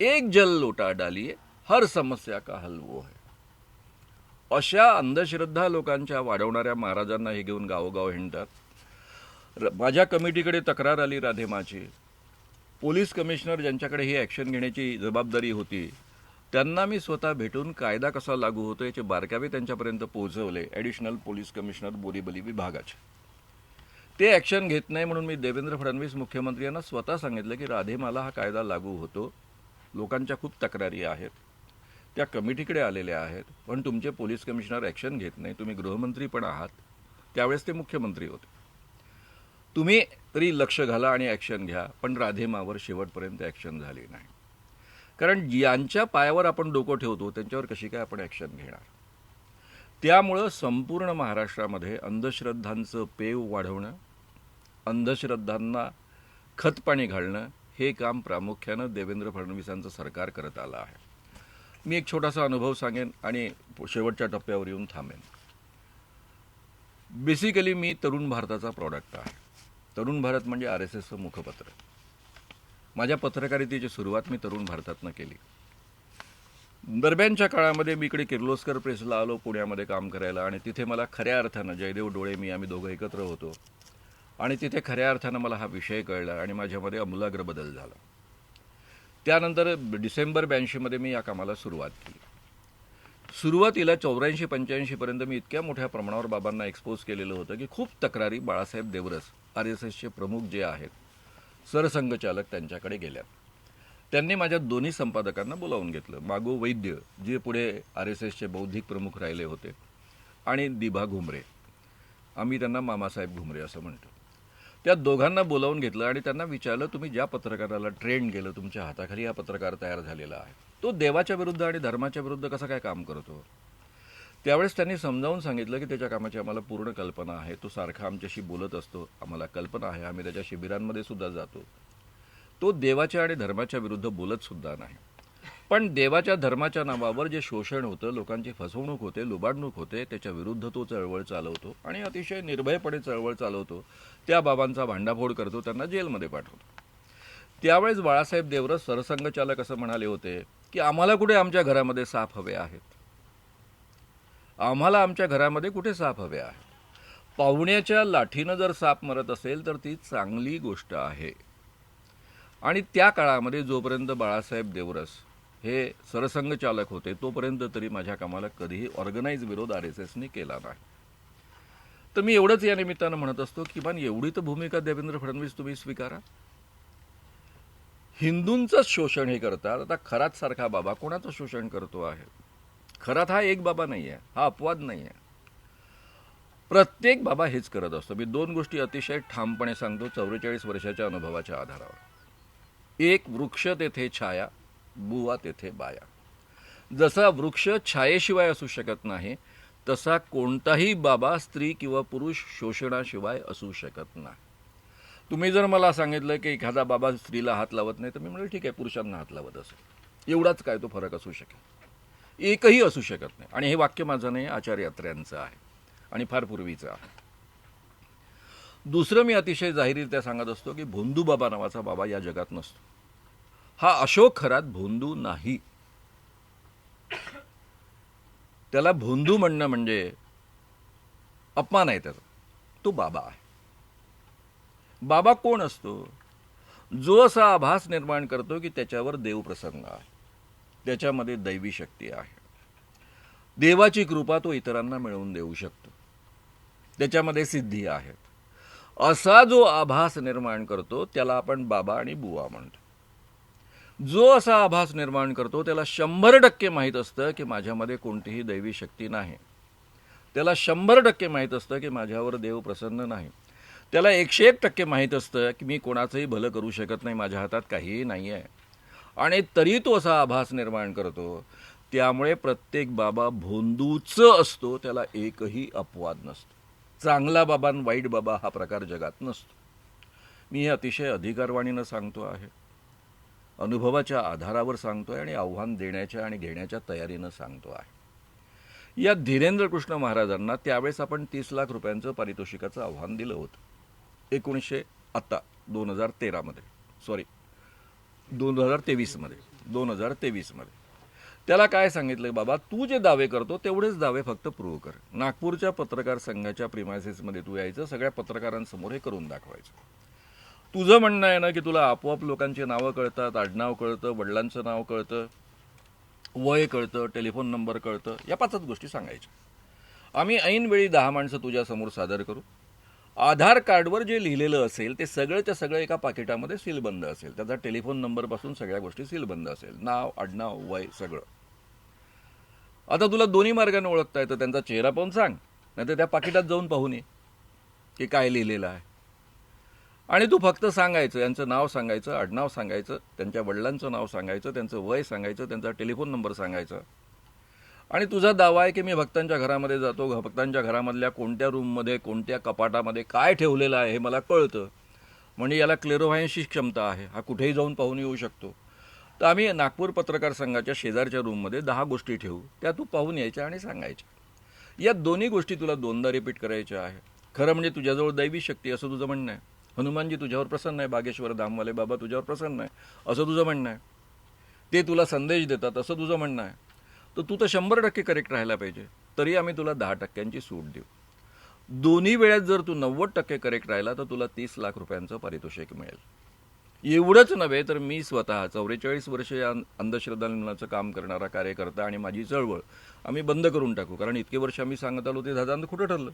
एक जल लोटा डालिए, हर समस्या का हल वो है. अशा अंधश्रद्धा लोकांच्या वाढवणाऱ्या महाराजांना हे घेऊन गावोगाव हिंडतात. माझ्या कमिटीकडे तक्रार आली राधेमाची. पोलीस कमिशनर ज्यांच्याकडे ही ॲक्शन घेण्याची जबाबदारी होती, त्यांना मी स्वतः भेटून कायदा कसा लागू होतो याचे बारकावे त्यांच्यापर्यंत पोहोचवले. ॲडिशनल पोलीस कमिशनर बोरीवली विभागाचे. ते ॲक्शन घेत नाही म्हणून मी देवेंद्र फडणवीस मुख्यमंत्री यांना स्वतः सांगितलं की राधेमाला हा कायदा लागू होतो, लोकांच्या खूप तक्रारी आहेत, त्या कमिटीकडे आलेल्या आहेत, पण तुमचे पोलीस कमिशनर ॲक्शन घेत नाही. तुम्ही गृहमंत्री पण आहात, त्यावेळेस ते मुख्यमंत्री होते. तुम्ही तरी लक्ष घाला आणि ॲक्शन घ्या. पण राधेमावर शेवटपर्यंत ॲक्शन झाली नाही. कारण ज्यांच्या पायावर आपण डोकं ठेवतो त्यांच्यावर कशी काय आपण ॲक्शन घेणार. त्यामुळं संपूर्ण महाराष्ट्रामध्ये अंधश्रद्धांचं पेव वाढवणं, अंधश्रद्धांना खतपाणी घालणं, हे काम प्रामुख्यानं देवेंद्र फडणवीसांचं सरकार करत आलं आहे. मी एक छोटासा अनुभव सांगेन आणि शेवटच्या टप्प्यावर येऊन थांबेन. बेसिकली मी तरुण भारताचा प्रॉडक्ट आहे. तरुण भारत म्हणजे RSSचं मुखपत्र. माझ्या पत्रकारितेची सुरुवात मी तरुण भारतातनं केली. दरम्यानच्या काळामध्ये मी इकडे किर्लोस्कर प्रेसला आलो पुण्यामध्ये काम करायला, आणि तिथे मला खऱ्या अर्थानं जयदेव डोळे आम्ही दोघं एकत्र होतो, आणि तिथे खऱ्या अर्थानं मला हा विषय कळला आणि माझ्यामध्ये आमूलाग्र बदल झाला. त्यानंतर डिसेंबर 82 मी या कामाला सुरुवात केली. सुरुवातीला 84-85 पर्यंत मी इतक्या मोठ्या प्रमाणावर बाबांना एक्सपोज केलेलं होतं की खूप तक्रारी बाळासाहेब देवरस RSSचे प्रमुख जे आहेत, सरसंघचालक, त्यांच्याकडे गेल्या. त्यांनी माझ्या दोन्ही संपादकांना बोलावून घेतलं. मागो वैद्य, जे पुढे RSSचे बौद्धिक प्रमुख राहिले होते, आणि दिभा घुमरे, आम्ही त्यांना मामासाहेब घुमरे असं म्हणतो. त्या दोघांना बोलावून घेतलं आणि त्यांना विचारलं, तुम्ही ज्या पत्रकाराला ट्रेंड केलं, तुमच्या हाताखाली हा पत्रकार तयार झालेला आहे, तो देवाच्या विरुद्ध आणि धर्माच्या विरुद्ध कसं काय काम करतो. त्यावेळेस त्यांनी समजावून सांगितलं की त्याच्या कामाची आम्हाला पूर्ण कल्पना आहे, तो सारखा आमच्याशी बोलत असतो, आम्हाला कल्पना आहे, आम्ही त्याच्या शिबिरांमध्ये सुद्धा जातो. तो देवाच्या आणि धर्माच्या विरुद्ध बोलत सुद्धा नाही, पण देवाच्या धर्माच्या नावावर जे शोषण होतं, लोकांची फसवणूक होते, लुबाडणूक होते, त्याच्या विरुद्ध तो चळवळ चालवतो आणि अतिशय निर्भयपणे चळवळ चालवतो. त्या बाबांचा भांडाफोड करतो, त्यांना जेलमध्ये पाठवतो. त्यावेळेस बाळासाहेब देवरस सरसंघचालक असं म्हणाले होते की आम्हाला कुठे आमच्या घरामध्ये साप हवे आहेत, आम्हाला आमच्या घरामध्ये कुठे साप हवे आहेत. पाहुण्याच्या लाठीनं जर साप मरत असेल तर ती चांगली गोष्ट आहे. आणि त्या काळामध्ये जोपर्यंत बाळासाहेब देवरस हे सरसंघचालक होते तोपर्यंत तरी माझ्या कामाला कधीही ऑर्गनाइज विरोध RSSने केला नाही. तर मी एवढंच या निमित्तानं म्हणत असतो, किमान एवढी तर भूमिका देवेंद्र फडणवीस तुम्ही स्वीकारा. हिंदूंचंच शोषण हे करतात. आता खरात सारखा बाबा कोणाचं शोषण करतो आहे. खरात हा एक बाबा नाही आहे, हा अपवाद नाही आहे. प्रत्येक बाबा हेच करत असतो. मी दोन गोष्टी अतिशय ठामपणे सांगतो 44 वर्षाच्या अनुभवाच्या आधारावर. एक, वृक्ष तेथे छाया, बुवा तेथे बाया. जसा वृक्ष छायेशिवाय असू शकत नाही, तसा कोणताही बाबा स्त्री किंवा पुरुष शोषणाशिवाय असू शकत नाही. तुम्ही जर मला सांगितलं की एखादा बाबा स्त्रीला हात लावत नाही, तर मी म्हणेल ठीक आहे, पुरुषांना हात लावत असेल, एवढाच काय तो फरक असू शकेल. एकही असू शकत नाही. आणि हे वाक्य माझं नाही, आचार्य अत्र्यांचं आहे आणि फार पूर्वीचं आहे. दुसरं, मी अतिशय जाहीररित्या सांगत असतो की भोंदू बाबा नावाचा बाबा या जगात नसतो. हा अशोक खरात भोंदू नाही. त्याला भोंदू म्हणणं म्हणजे अपमान आहे त्याचा. तो बाबा आहे. बाबा कोण असतो? जो असा आभास निर्माण करतो की त्याच्यावर देव प्रसन्न आहे, त्याच्यामध्ये दैवी शक्ती आहे, देवाची कृपा तो इतरांना मिळवून देऊ शकतो, त्याच्यामध्ये सिद्धी आहेत, असा जो आभास निर्माण करतो त्याला आपण बाबा आणि बुवा म्हणतो. जो असा आभास निर्माण करतो त्याला 100% माहीत असतं की माझ्यामध्ये कोणतीही दैवी शक्ती नाही, त्याला 100% माहीत असतं की माझ्यावर देव प्रसन्न नाही, त्याला 101% माहीत असतं की मी कोणाचंही भलं करू शकत नाही, माझ्या हातात काहीही नाही आहे, आणि तरी तो असा आभास निर्माण करतो. त्यामुळे प्रत्येक बाबा भोंदूच असतो, त्याला एकही अपवाद नसतो. चांगला बाबा आणि वाईट बाबा हा प्रकार जगात नसतो. मी हे अतिशय अधिकारवाणीनं सांगतो आहे, अनुभवाच्या आधारावर सांगतो आहे, आणि आव्हान देण्याच्या आणि घेण्याच्या तयारीनं सांगतो आहे. या धीरेंद्र कृष्ण महाराजांना त्यावेळेस आपण 30 लाख रुपयांचं पारितोषिकाचं आव्हान दिलं होतं. 2013 सॉरी 2023 मध्ये त्याला काय सांगितलं, बाबा तू जे दावे करतो तेवढेच दावे फक्त प्रूव्ह कर. नागपूरच्या पत्रकार संघाच्या प्रिमायसेसमध्ये तू यायचं, सगळ्या पत्रकारांसमोर हे करून दाखवायचं. तुझं म्हणणं आहे ना की तुला आपोआप लोकांची नावं कळतात, आडनाव कळतं, वडिलांचं नाव कळतं, वय कळतं, टेलिफोन नंबर कळतं, या 5च गोष्टी सांगायच्या. आम्ही ऐनवेळी 10 माणसं तुझ्यासमोर सादर करू. आधार कार्डवर जे लिहिलेलं असेल ते सगळंच्या सगळं एका पाकिटामध्ये सीलबंद असेल, त्याचा टेलिफोन नंबरपासून सगळ्या गोष्टी सीलबंद असेल, नाव, आडनाव, वय सगळं. आता तुला दोन्ही मार्गाने ओळखता येतं, त्यांचा चेहरा पाहून सांग, नाही तर त्या पाकिटात जाऊन पाहून ये की काय लिहिलेलं आहे. आणि तू फक्त सांगायचं, यांचं नाव सांगायचं, आडनाव सांगायचं, त्यांच्या वडिलांचं नाव सांगायचं, त्यांचं वय सांगायचं, त्यांचा टेलिफोन नंबर सांगायचा. आणि तुझा दावा आहे की मी भक्तांच्या घरामध्ये जातो, भक्तांच्या घरामधल्या कोणत्या रूममध्ये, कोणत्या कपाटामध्ये काय ठेवलेलं आहे हे मला कळतं, म्हणजे याला क्लेरोव्हायन्सची क्षमता आहे, हा कुठेही जाऊन पाहून येऊ शकतो. तर आम्ही नागपूर पत्रकार संघाच्या शेजारच्या रूममध्ये 10 गोष्टी ठेवू, त्या तू पाहून यायच्या आणि सांगायच्या. या दोन्ही गोष्टी तुला 2दा रिपीट करायच्या आहे. खरं म्हणजे तुझ्याजवळ दैवी शक्ती असं तुझं म्हणणं आहे, हनुमानजी तुझ्यावर प्रसन्न आहे, बागेश्वर धामवाले बाबा तुझ्यावर प्रसन्न आहे असं तुझं म्हणणं आहे, ते तुला संदेश देतात असं तुझं म्हणणं आहे. तर तू तर 100% करेक्ट राहायला पाहिजे, तरी आम्ही तुला 10%ची सूट देऊ. दोन्ही वेळेत जर तू 90% करेक्ट राहिला तर तुला 30 लाख रुपयांचं पारितोषिक मिळेल. एवढंच नव्हे तर मी स्वतः 44 वर्ष या अंधश्रद्धा निर्मूलनाचं काम करणारा कार्यकर्ता आणि माझी चळवळ आम्ही बंद करून टाकू, कारण इतके वर्ष आम्ही सांगत आलो ते दादांत खोटं ठरलं.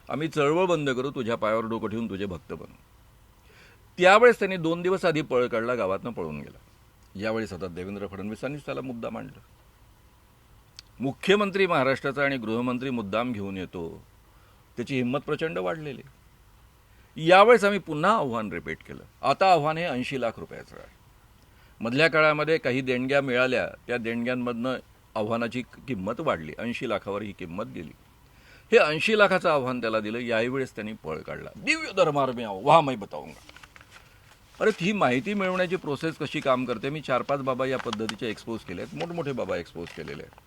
आम्ही चळवळ बंद करू, तुझ्या पायावर डोकं ठेवून तुझे भक्त बनू. त्यावेळेस त्यांनी 2 दिवस आधी पळ काढला, गावातनं पळून गेला. यावेळेस आता देवेंद्र फडणवीसांनीच त्याला मुद्दा मांडला. मुख्यमंत्री महाराष्ट्राचा आणि गृहमंत्री मुद्दाम घेऊन येतो, त्याची हिंमत प्रचंड वाढलेली. यावेळेस आम्ही पुन्हा आव्हान रिपीट केलं. आता आव्हान हे 80 लाख रुपयाचं आहे. मधल्या काळामध्ये काही देणग्या मिळाल्या, त्या देणग्यांमधनं आव्हानाची किंमत वाढली, 80 लाखावर ही किंमत गेली. हे 80 लाखाचं आव्हान त्याला दिलं. यावेळेस त्यांनी पळ काढला. दिव्य दरबार में आओ, वहां मैं बताऊंगा. अरे ही माहिती मिळवण्याची प्रोसेस कशी काम करते, मी 4-5 बाबा या पद्धतीचे एक्सपोज केले आहेत, मोठमोठे बाबा एक्सपोज केलेले आहेत.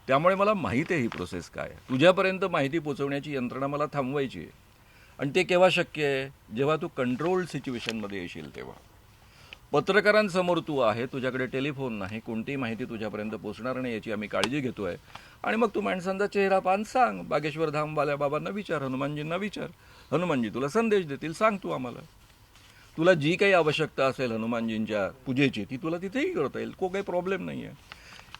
त्यामुळे मला माहिती आहे ही प्रोसेस काय आहे. तुझ्यापर्यंत माहिती पोचवण्याची यंत्रणा मला थांबवायची आहे, आणि ते केव्हा शक्य आहे, जेव्हा तू कंट्रोल्ड सिच्युएशनमध्ये येशील तेव्हा. पत्रकारांसमोर तू आहे, तुझ्याकडे टेलिफोन नाही, कोणतीही माहिती तुझ्यापर्यंत पोचणार नाही याची आम्ही काळजी घेतो आहे. आणि मग तू माणसांचा चेहरा पाहून सांग, बागेश्वर धामवाल्या बाबांना विचार, हनुमानजींना विचार, हनुमानजी तुला संदेश देतील, सांग तू आम्हाला. तुला जी काही आवश्यकता असेल हनुमानजींच्या पूजेची ती तुला तिथेही करता येईल, काही प्रॉब्लेम नाही आहे.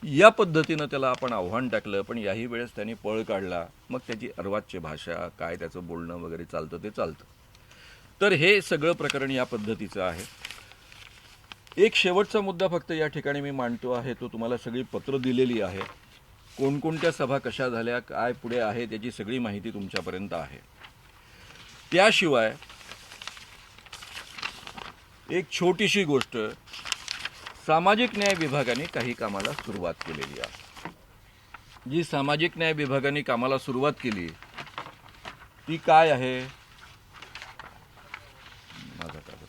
या पद्धतीनं त्याला आपण आव्हान टाकलं, पण याही वेळेस त्यांनी पळ काढला. मग त्याची अर्वाच्य भाषा, काय त्याचं बोलणं वगैरे चालतं ते चालतं. तर हे सगळं प्रकरण या पद्धतीचं आहे. एक शेवटचा मुद्दा फक्त या ठिकाणी मी मांडतो आहे, तो तुम्हाला सगळी पत्र दिलेली आहे, कोणकोणत्या सभा कशा झाल्या, काय पुढे आहे त्याची सगळी माहिती तुमच्यापर्यंत आहे. त्याशिवाय एक छोटीशी गोष्ट, सामाजिक न्याय विभागाने काही कामाला सुरुवात केलेली आहे. जी सामाजिक न्याय विभागाने कामाला सुरुवात केली ती काय आहे, माझा कागद.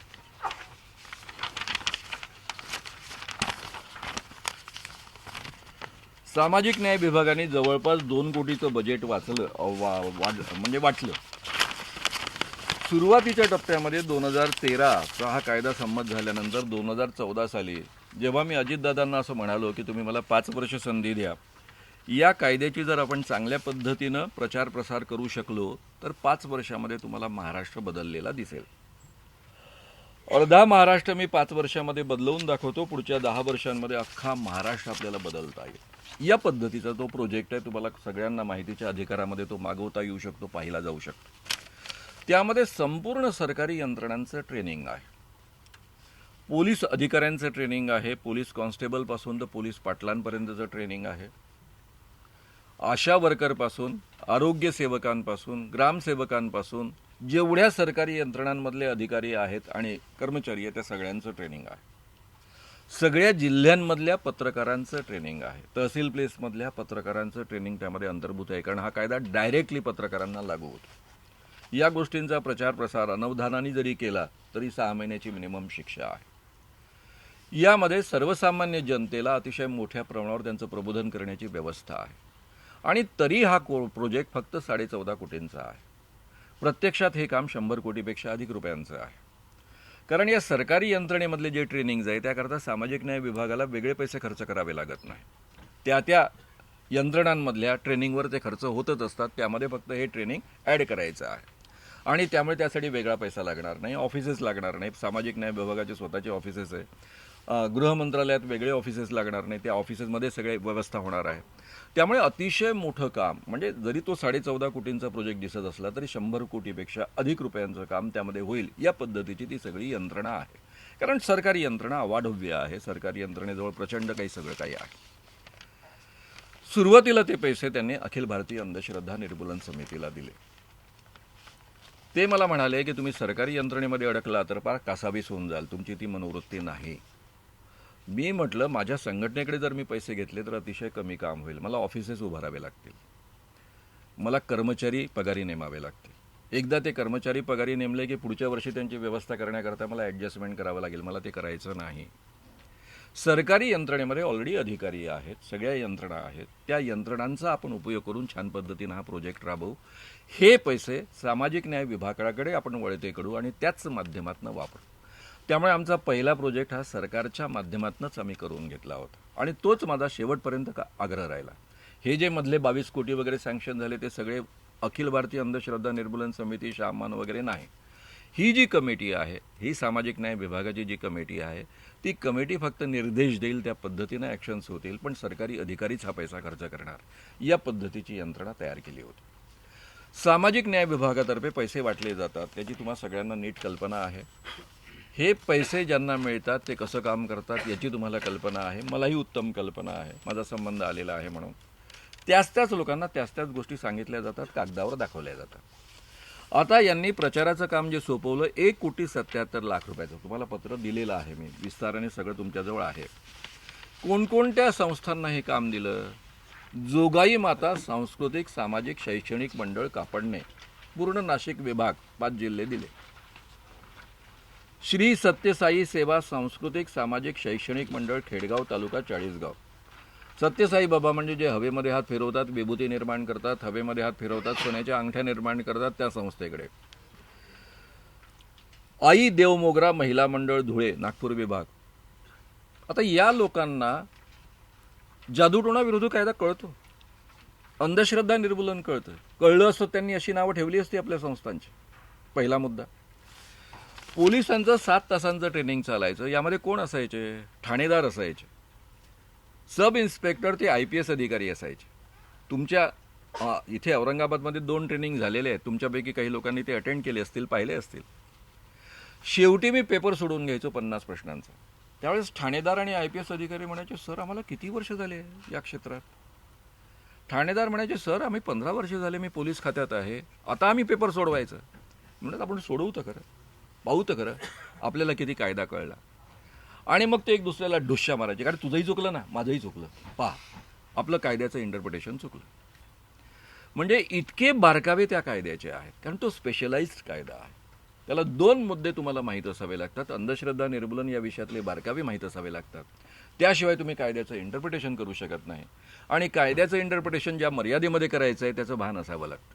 सामाजिक न्याय विभागाने जवळपास 2 कोटीचं बजेट वाटलं. सुरुवातीच्या टप्प्यामध्ये 2013चा हा कायदा संमत झाल्यानंतर 2014 साली जेव्हा मी अजितदादांना असं म्हणालो की तुम्ही मला 5 वर्ष संधी द्या, या कायद्याची जर आपण चांगल्या पद्धतीनं प्रचार प्रसार करू शकलो तर 5 वर्षामध्ये तुम्हाला महाराष्ट्र बदललेला दिसेल. अर्धा महाराष्ट्र मी 5 वर्षामध्ये बदलवून दाखवतो, पुढच्या 10 वर्षांमध्ये अख्खा महाराष्ट्र आपल्याला बदलता येईल. या पद्धतीचा तो प्रोजेक्ट आहे. तुम्हाला सगळ्यांना माहितीच्या अधिकारामध्ये तो मागवता येऊ शकतो, पाहिला जाऊ शकतो. त्यामध्ये संपूर्ण सरकारी यंत्रणांचं ट्रेनिंग आहे, पोलीस अधिकाऱ्यांचं ट्रेनिंग आहे, पोलीस कॉन्स्टेबलपासून तर पोलीस पाटलांपर्यंतचं ट्रेनिंग आहे, आशा वर्करपासून, आरोग्य सेवकांपासून, ग्रामसेवकांपासून, जेवढ्या सरकारी यंत्रणांमधले अधिकारी आहेत आणि कर्मचारी आहेत त्या सगळ्यांचं ट्रेनिंग आहे. सगळ्या जिल्ह्यांमधल्या पत्रकारांचं ट्रेनिंग आहे. तहसील प्लेसमधल्या पत्रकारांचं ट्रेनिंग त्यामध्ये अंतर्भूत आहे, कारण हा कायदा डायरेक्टली पत्रकारांना लागू होतो. या गोष्टींचा प्रचार प्रसार अनवधानाने जरी केला तरी 6 महिन्याची मिनिमम शिक्षा आहे. यामध्ये सर्वसामान्य जनतेला अतिशय मोठ्या प्रमाणावर त्यांचं प्रबोधन करण्याची व्यवस्था आहे. आणि तरी हा प्रोजेक्ट फक्त 14.5 कोटींचा आहे. प्रत्यक्षात हे काम 100 कोटीपेक्षा अधिक रुपयांचं आहे. कारण या सरकारी यंत्रणेमधले जे ट्रेनिंग्ज आहे त्याकरता सामाजिक न्याय विभागाला वेगळे पैसे खर्च करावे लागत नाही. त्या यंत्रणांमधल्या ट्रेनिंगवर ते खर्च होतच असतात. त्यामध्ये फक्त हे ट्रेनिंग ॲड करायचं आहे आणि त्यामुळे त्यासाठी वेगळा पैसा लागणार नाही, ऑफिसेस लागणार नाही. सामाजिक न्याय विभागाचे स्वतःचे ऑफिसेस आहे. गृह मंत्रालयात वेगळे ऑफिसेस लागणार नाही, त्या ऑफिसेसमध्ये सगळे व्यवस्था होणार आहे. त्यामुळे अतिशय मोठं काम, म्हणजे जरी तो 14.5 कोटींचा प्रोजेक्ट दिसत असला तरी 100 कोटीपेक्षा अधिक रुपयांचं काम त्यामध्ये होईल. या पद्धतीची ती सगळी यंत्रणा आहे. कारण सरकारी यंत्रणा अवाढव्य आहे. सरकारी यंत्रणेजवळ प्रचंड काही सगळं काही आहे. सुरुवातीला ते पैसे त्यांनी अखिल भारतीय अंधश्रद्धा निर्मूलन समितीला दिले. ते मला म्हणाले की तुम्ही सरकारी यंत्रणेमध्ये अडकला तर फार कासावीस होऊन जाल, तुमची ती मनोवृत्ती नाही. मी म्हटलं माझ्या संघटनेकडे जर मी पैसे घेतले तर अतिशय कमी काम होईल. मला ऑफिसेस उभारावे लागतील, मला कर्मचारी पगारी नेमावे लागतील. एकदा ते कर्मचारी पगारी नेमले की पुढच्या वर्षी त्यांची व्यवस्था करण्याकरता मला ॲडजस्टमेंट करावं लागेल. मला ते करायचं नाही. सरकारी यंत्रणेमध्ये ऑलरेडी अधिकारी आहेत, सगळ्या यंत्रणा आहेत. त्या यंत्रणांचा आपण उपयोग करून छान पद्धतीनं हा प्रोजेक्ट राबवू. हे पैसे सामाजिक न्याय विभागाकडे आपण वळते करू आणि त्याच माध्यमातून वापरू. त्यामुळे आमचा पहिला प्रोजेक्ट हा सरकारच्या माध्यमातूनच आम्ही करून घेतला होता आणि तोच माझा शेवटपर्यंत आग्रह राहिला. हे जे मधले 22 कोटी वगैरे सँक्शन झाले ते सगळे अखिल भारतीय अंधश्रद्धा निर्मूलन समिती, श्याममान वगैरे नाही. ही जी कमिटी आहे, ही सामाजिक न्याय विभागाची जी कमिटी आहे, ती कमिटी फक्त निर्देश देईल, त्या पद्धतीनं ॲक्शन्स होतील, पण सरकारी अधिकारीच हा पैसा खर्च करणार. या पद्धतीची यंत्रणा तयार केली होती. सामाजिक न्याय विभागातर्फे पैसे वाटले जातात, त्याची तुम्हाला सगळ्यांना नीट कल्पना आहे. हे पैसे ज्यांना मिळतात ते कसं काम करतात याची तुम्हाला कल्पना आहे. मलाही उत्तम कल्पना आहे, माझा संबंध आलेला आहे म्हणून. त्याच लोकांना त्याच गोष्टी सांगितल्या जातात, कागदावर दाखवल्या जातात. आता यांनी प्रचाराचं काम जे सोपवलं, 1,77,00,000 रुपयाचं तुम्हाला पत्र दिलेलं आहे मी, विस्ताराने सगळं तुमच्याजवळ आहे. कोणकोणत्या संस्थांना हे काम दिलं? जोगाई माता सांस्कृतिक सामाजिक शैक्षणिक मंडळ कापडणे, पूर्ण नाशिक विभाग, 5 जिल्हे दिले. श्री सत्यसाई सेवा सांस्कृतिक सामाजिक शैक्षणिक मंडळ खेडगाव तालुका चाळीसगाव. सत्यसाई बाबा म्हणजे जे हवेमध्ये हात फिरवतात, विभूती निर्माण करतात, हवेमध्ये हात फिरवतात, सोन्याच्या अंगठ्या निर्माण करतात, त्या संस्थेकडे. आई देवमोगरा महिला मंडळ धुळे नागपूर विभाग. आता या लोकांना जादूटोणा विरोधी कायदा कळतो, अंधश्रद्धा निर्मूलन कळतं. कळलं असतं त्यांनी अशी नावं ठेवली असती आपल्या संस्थांची. पहिला मुद्दा. पोलिसांचं 7 तासांचं ट्रेनिंग चालायचं. यामध्ये कोण असायचे? ठाणेदार असायचे, सब इन्स्पेक्टर ते IPS अधिकारी असायचे. तुमच्या इथे औरंगाबादमध्ये 2 ट्रेनिंग झालेले आहेत. तुमच्यापैकी काही लोकांनी ते अटेंड केले असतील, पाहिले असतील. शेवटी मी पेपर सोडून घ्यायचो 50 प्रश्नांचा. त्यावेळेस ठाणेदार आणि IPS अधिकारी म्हणायचे, सर आम्हाला किती वर्ष झाले या क्षेत्रात? ठाणेदार म्हणायचे, सर आम्ही 15 वर्ष झाले, मी पोलीस खात्यात आहे, आता आम्ही पेपर सोडवायचं. म्हणत आपण सोडवू तर खरं, पाहू तर खरं आपल्याला किती कायदा कळला. आणि मग ते एक दुसऱ्याला डुश्या मारायचे, कारण तुझंही चुकलं ना, माझंही चुकलं, पहा आपलं कायद्याचं इंटरप्रिटेशन चुकलं. म्हणजे इतके बारकावे त्या कायद्याचे आहेत, कारण तो स्पेशलाइज्ड कायदा आहे. त्याला 2 मुद्दे तुम्हाला माहीत असावे लागतात. अंधश्रद्धा निर्मूलन या विषयातले बारकावे माहीत असावे लागतात. त्याशिवाय तुम्ही कायद्याचं इंटरप्रिटेशन करू शकत नाही. आणि कायद्याचं इंटरप्रिटेशन ज्या मर्यादेमध्ये करायचं आहे त्याचं भान असावं लागतं.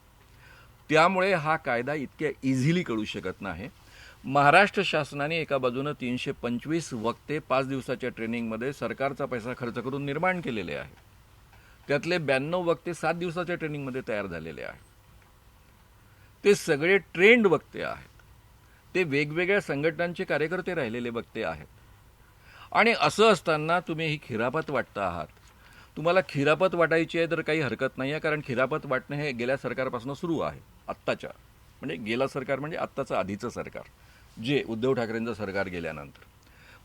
त्यामुळे हा कायदा इतक्या इझिली कळू शकत नाही. महाराष्ट्र शासनाने एका बाजूनं 325 वक्ते 5 दिवसाच्या ट्रेनिंगमध्ये सरकारचा पैसा खर्च करून निर्माण केलेले आहे. त्यातले 92 वक्ते 7 दिवसाच्या ट्रेनिंगमध्ये तयार झालेले आहेत. ते सगळे ट्रेंड वक्ते आहेत. ते वेगवेगळ्या संघटनांचे कार्यकर्ते राहिलेले वक्ते आहेत. आणि असं असताना तुम्ही ही खिरापत वाटता आहात. तुम्हाला खिरापत वाटायची आहे तर काही हरकत नाही आहे, कारण खिरापत वाटणं हे गेल्या सरकारपासून सुरू आहे. आत्ताच्या म्हणजे गेलं सरकार म्हणजे आत्ताचं आधीचं सरकार, जे उद्धव ठाकरेंचं सरकार गेल्यानंतर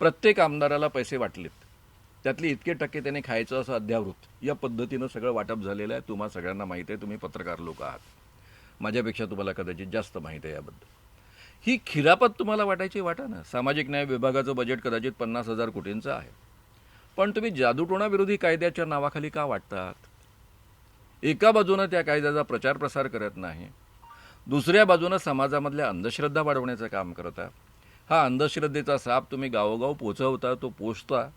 प्रत्येक आमदाराला पैसे वाटलेत. त्यातले इतके टक्के त्याने खायचं असं अध्यावृत या पद्धतीनं सगळं वाटप झालेलं आहे. तुम्हा सगळ्यांना माहीत आहे, तुम्ही पत्रकार लोक आहात. माझ्यापेक्षा तुम्हाला कदाचित जास्त माहीत आहे याबद्दल. ही खिरापत तुम्हाला वाटायची वाटा ना. सामाजिक न्याय विभागाचं बजेट कदाचित 50,000 कोटींचं आहे, पण तुम्ही जादूटोणा विरोधी कायद्याच्या नावाखाली का वाटतात? एका बाजूनं त्या कायद्याचा प्रचार प्रसार करत नाही, दुसऱ्या बाजूनं समाजामधल्या अंधश्रद्धा वाढवण्याचं काम करता. हा अंधश्रद्धेचा साप तुम्ही गावोगाव पोचवता, तो पोचता,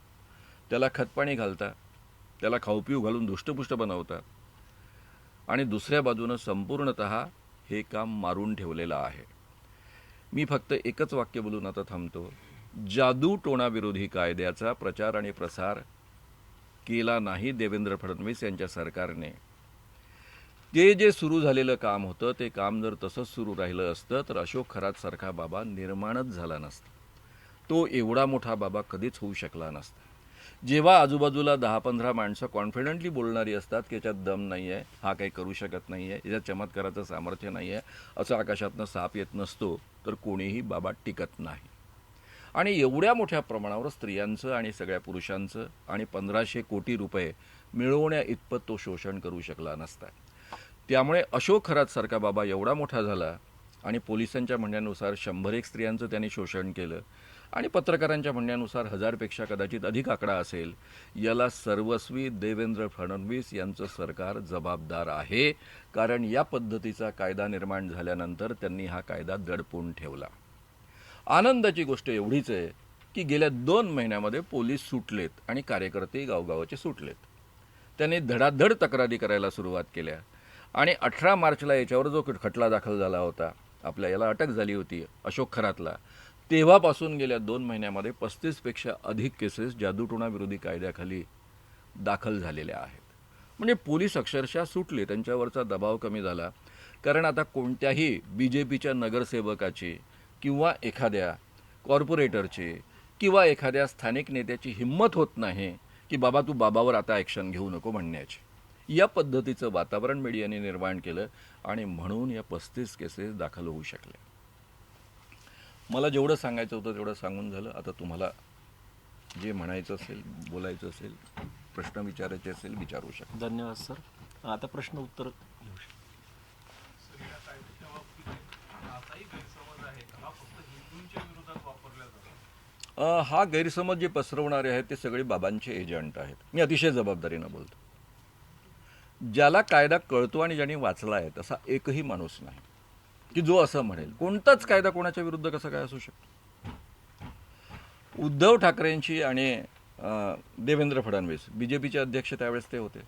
त्याला खतपाणी घालता, त्याला खाऊपिऊ घालून दुष्टपुष्ट बनवता, आणि दुसऱ्या बाजूनं संपूर्णतः हे काम मारून ठेवलेलं आहे. मी फक्त एकच वाक्य बोलून आता थांबतो. जादूटोणाविरोधी कायद्याचा प्रचार आणि प्रसार केला नाही देवेंद्र फडणवीस यांच्या सरकारने. ते जे सुरू झालेलं काम होतं ते काम जर तसंच सुरू राहिलं असतं तर अशोक खरातसारखा बाबा निर्माणच झाला नसता. तो एवढा मोठा बाबा कधीच होऊ शकला नसता. जेव्हा आजूबाजूला 10-15 माणसं कॉन्फिडंटली बोलणारी असतात की याच्यात दम नाही आहे, हा काही करू शकत नाही आहे, याच्यात चमत्काराचं सामर्थ्य नाही आहे, असं आकाशातनं साप येत नसतो, तर कोणीही बाबा टिकत नाही. आणि एवढ्या मोठ्या प्रमाणावर स्त्रियांचं आणि सगळ्या पुरुषांचं आणि 1,500 कोटी रुपये मिळवण्या इतपत तो शोषण करू शकला नसता. त्यामुळे अशोक खरातसारखा बाबा एवढा मोठा झाला आणि पोलिसांच्या म्हणण्यानुसार 100 स्त्रियांचं त्यांनी शोषण केलं आणि पत्रकारांच्या म्हणण्यानुसार 1000पेक्षा कदाचित अधिक आकडा असेल. याला सर्वस्वी देवेंद्र फडणवीस यांचं सरकार जबाबदार आहे, कारण या पद्धतीचा कायदा निर्माण झाल्यानंतर त्यांनी हा कायदा दडपून ठेवला. आनंदाची गोष्ट एवढीच आहे की गेल्या 2 महिन्यामध्ये पोलीस सुटलेत आणि कार्यकर्ते गावगावाचे सुटलेत. त्यांनी धडाधड तक्रारी करायला सुरुवात केल्या आणि 18 मार्चला याच्यावर जो खटला दाखल झाला होता, आपल्या याला अटक झाली होती अशोक खरातला, तेव्हापासून गेल्या 2 महिन्यामध्ये 35पेक्षा अधिक केसेस जादूटोणा विरोधी कायद्याखाली दाखल झालेल्या आहेत. म्हणजे पोलीस अक्षरशः सुटले, त्यांच्यावरचा दबाव कमी झाला. कारण आता कोणत्याही BJPच्या नगरसेवकाची किंवा एखाद्या कॉर्पोरेटरची किंवा एखाद्या स्थानिक नेत्याची हिंमत होत नाही की बाबा तू बाबावर आता ॲक्शन घेऊ नको म्हणण्याची. या पद्धतीचं वातावरण मीडियाने निर्माण केलं आणि म्हणून या 35 केसेस दाखल होऊ शकल्या. मला जेवढं सांगायचं होतं तेवढं सांगून झालं. आता तुम्हाला जे म्हणायचं असेल, बोलायचं असेल, प्रश्न विचारायचे असेल, विचारू शकता. धन्यवाद सर. आता प्रश्न उत्तर घेऊ शकतो. हा गैरसमज जे पसरवणारे आहेत ते सगळे बाबांचे एजंट आहेत. मी अतिशय जबाबदारीनं बोलतो. ज्याला कायदा कळतो आणि ज्यांनी वाचला आहे तसा एकही माणूस नाही की जो असं म्हणेल कोणताच कायदा कोणाच्या विरुद्ध कसा काय असू शकतो. उद्धव ठाकरेंची आणि देवेंद्र फडणवीस BJPचे अध्यक्ष त्यावेळेस ते होते.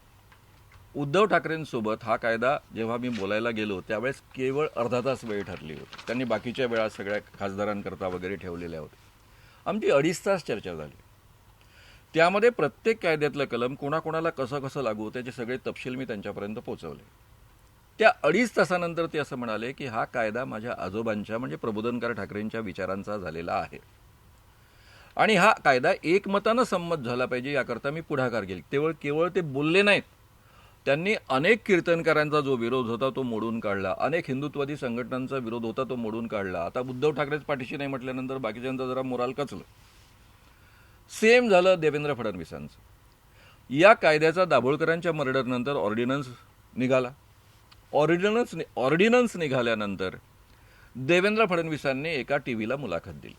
उद्धव ठाकरेंसोबत हा कायदा जेव्हा मी बोलायला गेलो त्यावेळेस केवळ अर्धा तास वेळ ठरली होती. त्यांनी बाकीच्या वेळा सगळ्या खासदारांकरता वगैरे ठेवलेल्या होत्या. आमची 2.5 तास चर्चा झाली. त्यामध्ये प्रत्येक कायद्यातलं कलम कोणाकोणाला कसं कसं लागू त्याचे सगळे तपशील मी त्यांच्यापर्यंत पोहोचवले. त्या 2.5 तासानंतर ते असं म्हणाले की हा कायदा माझ्या आजोबांच्या म्हणजे प्रबोधनकार ठाकरेंच्या विचारांचा झालेला आहे आणि हा कायदा एकमतानं संमत झाला पाहिजे याकरता मी पुढाकार घेईल. केवळ ते बोलले नाहीत, त्यांनी अनेक कीर्तनकारांचा जो विरोध होता तो मोडून काढला, अनेक हिंदुत्ववादी संघटनांचा विरोध होता तो मोडून काढला. आता उद्धव ठाकरेच पाठीशी नाही म्हटल्यानंतर बाकीच्यांचा जरा मोराल कचलं. सेम झालं देवेंद्र फडणवीसांचं. या कायद्याचा दाभोळकरांच्या मर्डरनंतर ऑर्डिनन्स निघाला. ऑर्डिनन्स निघाल्यानंतर देवेंद्र फडणवीसांनी एका टीव्हीला मुलाखत दिली.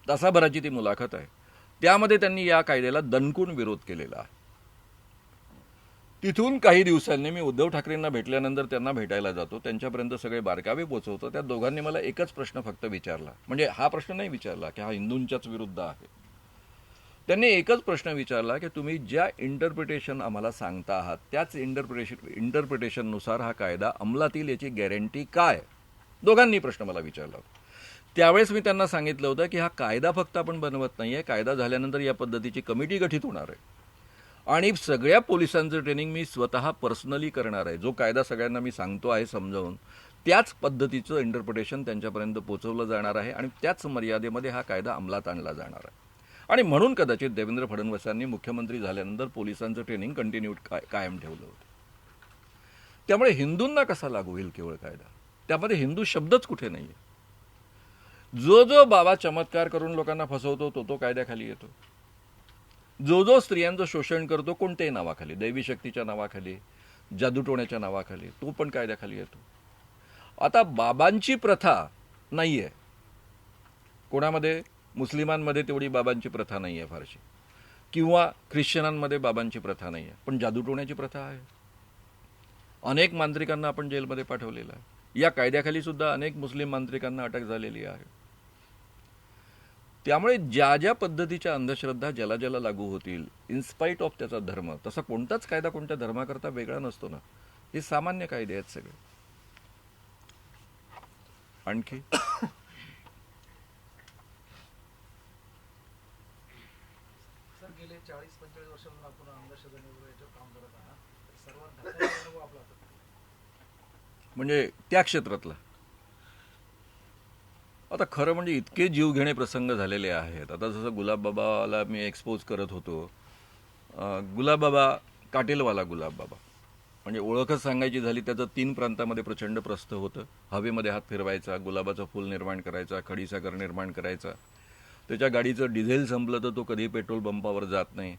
तासाभराची ती मुलाखत आहे. त्यामध्ये त्यांनी या कायद्याला दणकून विरोध केलेला आहे. तिथून काही दिवसांनी मी उद्धव ठाकरेंना भेटल्यानंतर त्यांना भेटायला जातो, त्यांच्यापर्यंत सगळे बारकावे पोचवतो. त्या दोघांनी मला एकच प्रश्न फक्त विचारला, म्हणजे हा प्रश्न नाही विचारला की हा हिंदूंच्याच विरुद्ध आहे. त्यांनी एकच प्रश्न विचारला की तुम्ही ज्या इंटरप्रिटेशन आम्हाला सांगता आहात त्याच इंटरप्रिटेशननुसार हा कायदा अंमलात येईल याची गॅरंटी काय? दोघांनी प्रश्न मला विचारला होता. त्यावेळेस मी त्यांना सांगितलं होतं की हा कायदा फक्त आपण बनवत नाही आहे, कायदा झाल्यानंतर या पद्धतीची कमिटी गठीत होणार आहे आणि सगळ्या पोलिसांचं ट्रेनिंग मी स्वतः पर्सनली करणार आहे. जो कायदा सगळ्यांना मी सांगतो आहे समजावून त्याच पद्धतीचं इंटरप्रिटेशन त्यांच्यापर्यंत पोहोचवलं जाणार आहे आणि त्याच मर्यादेमध्ये हा कायदा अंमलात आणला जाणार आहे. आणि म्हणून कदाचित देवेंद्र फडणवीसांनी मुख्यमंत्री झाल्यानंतर पोलिसांचं ट्रेनिंग कंटिन्यू कायम ठेवलं होतं. त्यामुळे हिंदूंना कसा लागू होईल केवळ कायदा? त्यामध्ये हिंदू शब्दच कुठे नाही आहे. जो बाबा चमत्कार करून लोकांना फसवतो तो कायद्याखाली येतो. जो स्त्रियांचं शोषण करतो कोणत्याही नावाखाली, दैवी शक्तीच्या नावाखाली, जादूटोण्याच्या नावाखाली, तो पण कायद्याखाली येतो. आता बाबांची प्रथा नाही आहे कोणामध्ये, मुस्लिमांमध्ये तेवढी बाबांची प्रथा नाही आहे फारशी, किंवा ख्रिश्चनांमध्ये बाबांची प्रथा नाही आहे, पण जादूटोण्याची प्रथा आहे. अनेक मांत्रिकांना आपण जेलमध्ये पाठवलेलं आहे. या कायद्याखाली सुद्धा अनेक मुस्लिम मांत्रिकांना अटक झालेली आहे. त्यामुळे ज्या ज्या पद्धतीच्या अंधश्रद्धा ज्याला ज्याला लागू होतील, इन्स्पाईट ऑफ त्याचा धर्म, तसा कोणताच कायदा कोणत्या धर्माकरता वेगळा नसतो ना. हे सामान्य कायदे आहेत सगळे. आणखी सर, गेले 40-45 वर्षापासून आपण अंधश्रद्धा निवडून याच्यावर काम करत आहात. सर्वात धक्कादायक अनुभव आपला होता. म्हणजे त्या क्षेत्रातला आता खरं म्हणजे इतके जीवघेणे प्रसंग झालेले आहेत. आता जसं गुलाबबाबाला मी एक्सपोज करत होतो, गुलाबबाबा काटेलवाला गुलाबबाबा म्हणजे ओळखच सांगायची झाली, त्याचं 3 प्रांतामध्ये प्रचंड प्रस्थ होतं. हवेमध्ये हात फिरवायचा, गुलाबाचं फूल निर्माण करायचा, खडीसागर निर्माण करायचा. त्याच्या गाडीचं डिझेल संपलं तर तो कधी पेट्रोल पंपावर जात नाही.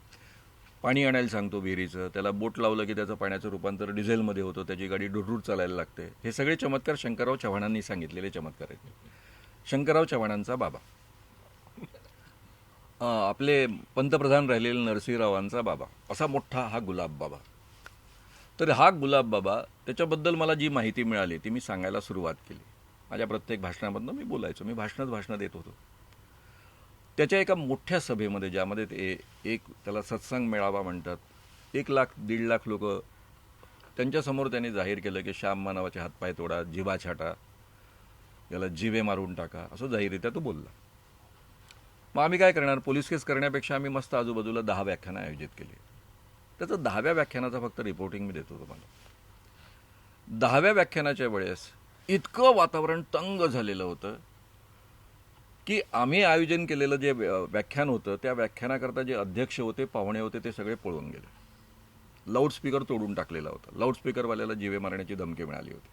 पाणी आणायला सांगतो विहिरीचं, त्याला बोट लावलं की त्याचं पाण्याचं रूपांतर डिझेलमध्ये होतं, त्याची गाडी ढुरढुर चालायला लागते. हे सगळे चमत्कार शंकरराव चव्हाणांनी सांगितलेले चमत्कार आहेत. शंकरराव चव्हाणांचा बाबा, आपले पंतप्रधान राहिलेले नरसिंहरावांचा बाबा, असा मोठा हा गुलाब बाबा. तर हा गुलाब बाबा, त्याच्याबद्दल मला जी माहिती मिळाली ती मी सांगायला सुरुवात केली. माझ्या प्रत्येक भाषणामधनं मी बोलायचो, मी भाषणं देत होतो. त्याच्या एका मोठ्या सभेमध्ये, ज्यामध्ये ते एक त्याला सत्संग मेळावा म्हणतात, 1-1.5 लाख लोक, त्यांच्यासमोर त्यांनी जाहीर केलं की श्याम मानवाचे हातपाय तोडा, जिभा छाटा, याला जिवे मारून टाका, असं जाहीररित्या तो बोलला. मग आम्ही काय करणार, पोलीस केस करण्यापेक्षा आम्ही मस्त आजूबाजूला 10 व्याख्यानं आयोजित केली. त्याचं 10व्या व्याख्यानाचा फक्त रिपोर्टिंग मी देतो तुम्हाला. 10व्या व्याख्यानाच्या वेळेस इतकं वातावरण तंग झालेलं होतं की आम्ही आयोजन केलेलं जे व्याख्यान होतं, त्या व्याख्यानाकरता जे अध्यक्ष होते, पाहुणे होते, ते सगळे पळून गेले. लाऊडस्पीकर तोडून टाकलेला होता. लाऊडस्पीकरवाल्याला जिवे मारण्याची धमकी मिळाली होती.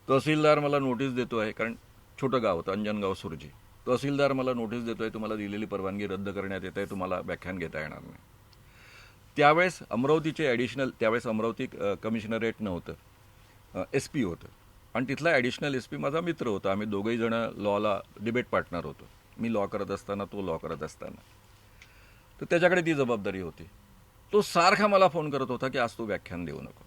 तहसीलदार मला नोटीस देतो आहे, कारण छोटं गाव होतं, अंजनगाव सुरजी. तहसीलदार मला नोटीस देतो आहे, तुम्हाला दिलेली परवानगी रद्द करण्यात येत आहे, तुम्हाला व्याख्यान घेता येणार नाही. त्यावेळेस अमरावतीचे ॲडिशनल, त्यावेळेस अमरावती कमिशनरेट नव्हतं, SP होतं, आणि तिथला ॲडिशनल SP माझा मित्र होता. आम्ही दोघंही जण लॉला डिबेट पार्टनर होतो. मी लॉ करत असताना, तो लॉ करत असताना. तर त्याच्याकडे ती जबाबदारी होती. तो सारखा मला फोन करत होता की आज तू व्याख्यान देऊ नको,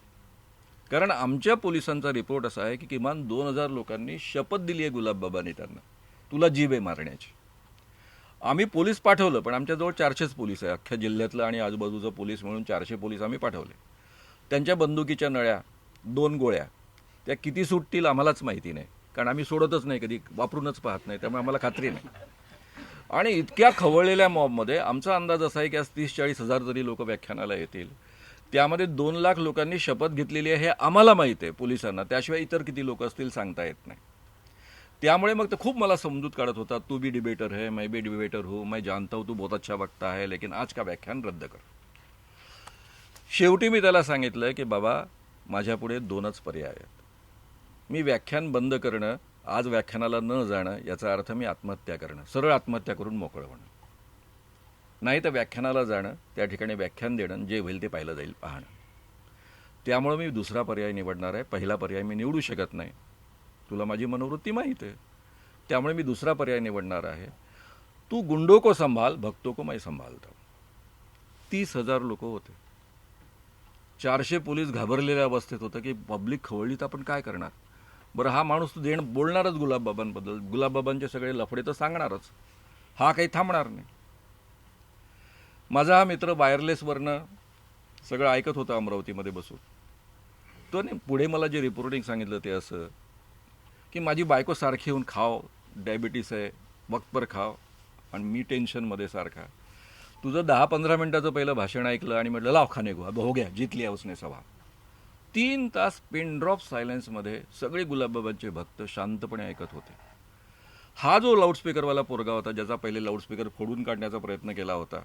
कारण आमच्या पोलिसांचा रिपोर्ट असा आहे की किमान 2000 लोकांनी शपथ दिली आहे गुलाबबाबांनी त्यांना, तुला जिवे मारण्याची. आम्ही पोलीस पाठवलं, पण आमच्याजवळ 400 पोलीस आहे, अख्ख्या जिल्ह्यातलं आणि आजूबाजूचं पोलीस मिळून 400 पोलीस आम्ही पाठवले. त्यांच्या बंदुकीच्या नळ्या, 2 गोळ्या, त्या किती सुटतील आम्हालाच माहिती नाही, कारण आम्ही सोडतच नाही, कधी वापरूनच पाहत नाही, त्यामुळे आम्हाला खात्री नाही. आणि इतक्या खवळलेल्या मॉबमध्ये आमचा अंदाज असा आहे की आज 30-40 हजार जरी लोक व्याख्यानाला येतील, त्यामध्ये 2 लाख लोकांनी शपथ घेतलेली आहे हे आम्हाला माहीत आहे, पोलिसांना. त्याशिवाय इतर किती लोक असतील सांगता येत नाही. त्यामुळे मग तो खूप मला समजूत काढत होता, तू भी डिबेटर है, मैं भी डिबेटर हूँ, मैं जानता हूँ तू बहुत अच्छा वक्ता है, लेकिन आज का व्याख्यान रद्द कर. शेवटी मी त्याला सांगितलं की बाबा, माझ्यापुढे 2च पर्याय आहेत. मी व्याख्यान बंद करणं, आज व्याख्यानाला न जाणं, याचा अर्थ मी आत्महत्या करणं, सरळ आत्महत्या करून मोकळं होणं. नाही तर व्याख्यानाला जाणं, त्या ठिकाणी व्याख्यान देणं, जे होईल ते पाहिलं जाईल, पाहणं. त्यामुळे मी दुसरा पर्याय निवडणार आहे. पहिला पर्याय मी निवडू शकत नाही, तुला माझी मनोवृत्ती माहीत आहे. त्यामुळे मी दुसरा पर्याय निवडणार आहे. तू गुंडों को संभाल, भक्तों को मैं संभालता हूं. 30,000 लोक होते, 400 पोलीस घाबरलेल्या अवस्थेत होतं की पब्लिक खवळली तर आपण काय करणार. बरं, हा माणूस बोलणारच गुलाबबाबांबद्दल, गुलाबबाबांचे सगळे लफडे तर सांगणारच, हा काही थांबणार नाही. माझा हा मित्र वायरलेसवरनं सगळं ऐकत होता अमरावतीमध्ये बसून. तो नाही, पुढे मला जे रिपोर्टिंग सांगितलं ते असं की माझी बायको सारखी येऊन, खाव, डायबिटीस आहे, वक्त पर खाव, आणि मी टेन्शनमध्ये सारखा. तुझं 10-15 मिनिटाचं पहिलं भाषण ऐकलं आणि म्हटलं लाव खाने गो, अब हो गया, जीत लिया उसने सभा. 3 तास पिन ड्रॉप सायलेन्समध्ये सगळे गुलाबबाबांचे भक्त शांतपणे ऐकत होते. हा जो लाऊडस्पीकरवाला पोरगा होता, ज्याचा पहिले लाऊडस्पीकर फोडून काढण्याचा प्रयत्न केला होता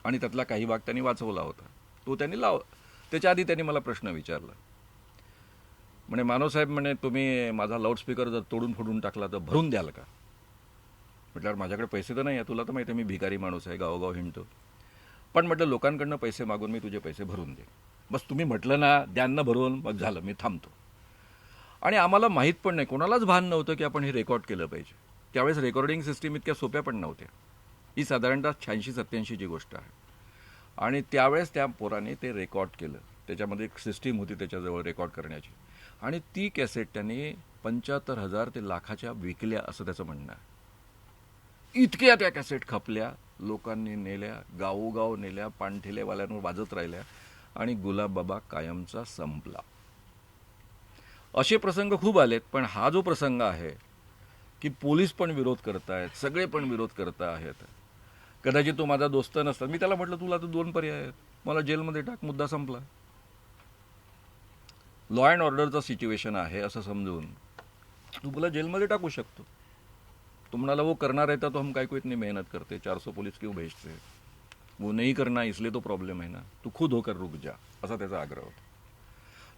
आणि त्यातला काही भाग त्यांनी वाचवला होता, तो त्यांनी त्याच्या आधी त्यांनी मला प्रश्न विचारला. म्हणे, मानवसाहेब, म्हणे, तुम्ही माझा लाऊडस्पीकर जर तोडून फोडून टाकला तर भरून द्याल का. म्हटल्यावर माझ्याकडे पैसे तर नाही आहे, तुला तर माहिती आहे मी भिकारी माणूस आहे, गावोगाव हिंडतो, पण म्हटलं लोकांकडनं पैसे मागून मी तुझे पैसे भरून दे. बस तुम्ही म्हटलं ना, द्यान ना भरून, मग झालं, मी थांबतो. आणि आम्हाला माहीत पण नाही, कोणालाच भान नव्हतं की आपण हे रेकॉर्ड केलं पाहिजे. त्यावेळेस रेकॉर्डिंग सिस्टीम इतक्या सोप्या पण नव्हत्या. ही साधारणतः 86-87ची गोष्ट आहे. आणि त्यावेळेस त्या पोराने ते रेकॉर्ड केलं. त्याच्यामध्ये एक सिस्टीम होती त्याच्याजवळ रेकॉर्ड करण्याची, आणि ती कॅसेट त्यांनी 75,000 ते लाखाच्या विकल्या असं त्याचं म्हणणं आहे. इतक्या त्या कॅसेट खपल्या, लोकांनी नेल्या, गावोगाव नेल्या, पाणठेलेवाल्यांवर वाजत राहिल्या, आणि गुलाब बाबा कायमचा संपला. असे प्रसंग खूप आलेत. पण हा जो प्रसंग आहे की पोलीस पण विरोध करतायत, सगळे पण विरोध करत आहेत. कदाचित तो माझा दोस्त नसता, मी त्याला म्हटलं तुला तर 2 पर्याय आहेत, मला जेलमध्ये टाक, मुद्दा संपला. लॉ अँड ऑर्डरचा सिच्युएशन आहे असं समजून तू मला जेलमध्ये टाकू शकतो. तो म्हणाला वो करना रहता तो हम काय को इतनी मेहनत करते, 400 पुलिस क्यों भेजते, वो नहीं करना इसलिए तो प्रॉब्लेम है ना, तू खुद होकर रुक जा, असा त्याचा आग्रह होता.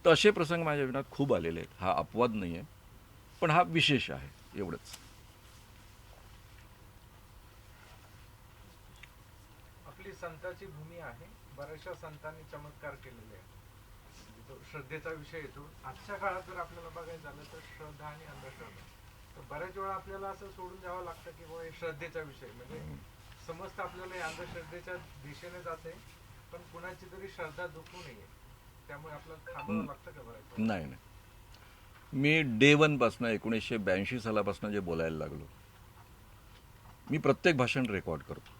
तर असे प्रसंग माझ्या जीवनात खूप आलेले आहेत. हा अपवाद नाही आहे, पण हा विशेष आहे, एवढंच. आपली संताची भूमी आहे, बऱ्याचशा संतांनी चमत्कार केलेले आहेत. तो श्रद्धेचा विषय येतो. आजच्या काळात जर आपल्याला बघायचं झालं तर श्रद्धा आणि अंधश्रद्धा, तर बऱ्याच वेळा आपल्याला असं सोडून द्यावं लागतं की बुवा हे श्रद्धेचा विषय, म्हणजे समजतं आपल्याला हे अंधश्रद्धेच्या दिशेने जाते, पण कुणाची तरी श्रद्धा दुखू नये, त्यामुळे आपल्याला थांबावं लागतं का बऱ्याच वेळा? नाही नाही, मी डे 1 पासून 1982 सालापासून जे बोलायला लागलो, मी प्रत्येक भाषण रेकॉर्ड करतो.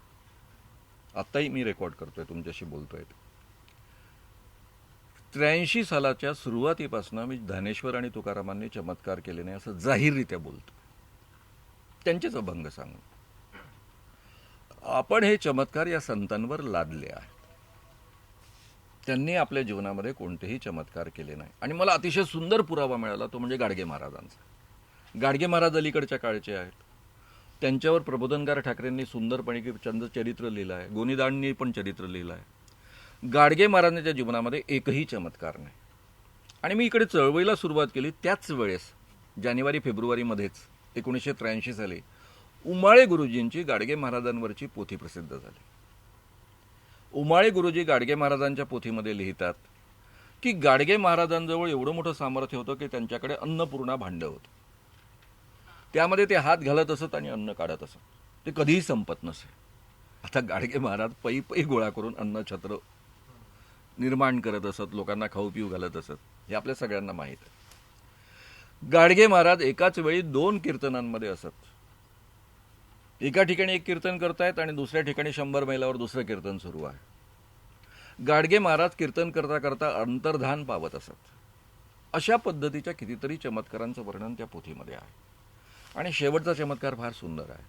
आत्ताही मी रेकॉर्ड करतोय, तुमच्याशी बोलतोय. 83 सालाच्या सुरुवातीपासून मी ज्ञानेश्वर आणि तुकारामांनी चमत्कार केले नाही असं जाहीररित्या बोलतो, त्यांचेच अभंग सांगून. आपण हे चमत्कार या संतांवर लादले आहेत. त्यांनी आपल्या जीवनामध्ये कोणतेही चमत्कार केले नाही. आणि मला अतिशय सुंदर पुरावा मिळाला, तो म्हणजे गाडगे महाराजांचा. गाडगे महाराज अलीकडच्या काळचे आहेत. त्यांच्यावर प्रबोधनकार ठाकरेंनी सुंदरपणे चरित्र लिहिलं आहे, गोनीदांनी पण चरित्र लिहिलं आहे. गाडगे महाराजांच्या जीवनामध्ये एकही चमत्कार नाही. आणि मी इकडे चळवळीला सुरुवात केली त्याच वेळेस, जानेवारी-फेब्रुवारीमध्येच 1983 साली उमाळे गुरुजींची गाडगे महाराजांवरची पोथी प्रसिद्ध झाली. उमाळे गुरुजी गाडगे महाराजांच्या पोथीमध्ये लिहितात की गाडगे महाराजांजवळ एवढं मोठं सामर्थ्य होतं की त्यांच्याकडे अन्नपूर्णा भांडं होतं. त्यामध्ये ते हात घालत असत आणि अन्न काढत असत, ते कधीही संपत नसे. आता गाडगे महाराज पै पै गोळा करून अन्न छत्र निर्माण करत असत, लोकांना खाऊ पिऊ घालत असत, हे आपल्या सगळ्यांना माहीत आहे. गाडगे महाराज एकाच वेळी 2 कीर्तनांमध्ये असत. एका ठिकाणी एक कीर्तन करतायत आणि दुसऱ्या ठिकाणी 100 मैलावर दुसरं कीर्तन सुरू आहे. गाडगे महाराज कीर्तन करता करता अंतर्धान पावत असत. अशा पद्धतीच्या कितीतरी चमत्कारांचं वर्णन त्या पोथीमध्ये आहे. आणि शेवटचा चमत्कार फार सुंदर आहे.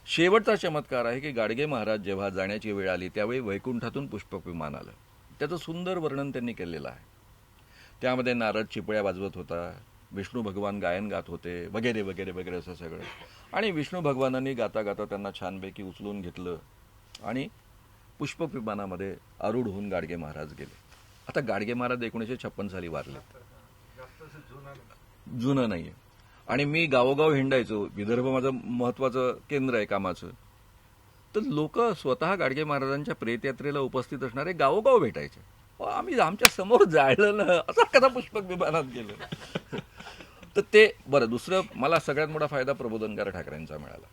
शेवटचा चमत्कार आहे की गाडगे महाराज जेव्हा जाण्याची वेळ आली त्यावेळी वैकुंठातून पुष्पक विमान आलं. त्याचं सुंदर वर्णन त्यांनी केलेलं आहे. त्यामध्ये नारद चिपळ्या वाजवत होता, विष्णू भगवान गायन गात होते, वगैरे वगैरे वगैरे असं सगळं. आणि विष्णू भगवानांनी गाता गाता त्यांना छानपैकी उचलून घेतलं आणि पुष्पक विमानामध्ये आरूढ होऊन गाडगे महाराज गेले. आता गाडगे महाराज 1956 साली वारले, जास्त असं जुना नाही. जुनं नाही आहे. आणि मी गावोगाव हिंडायचो, विदर्भ माझं महत्त्वाचं केंद्र आहे कामाचं, तर लोक स्वतः गाडगे महाराजांच्या प्रेतयात्रेला उपस्थित असणारे गावोगाव भेटायचे. आम्ही आमच्या समोर जाळलं ना, असा कसा पुष्पक विमानात गेलं. तर ते बरं. दुसरं, मला सगळ्यात मोठा फायदा प्रबोधनकार ठाकरेंचा मिळाला.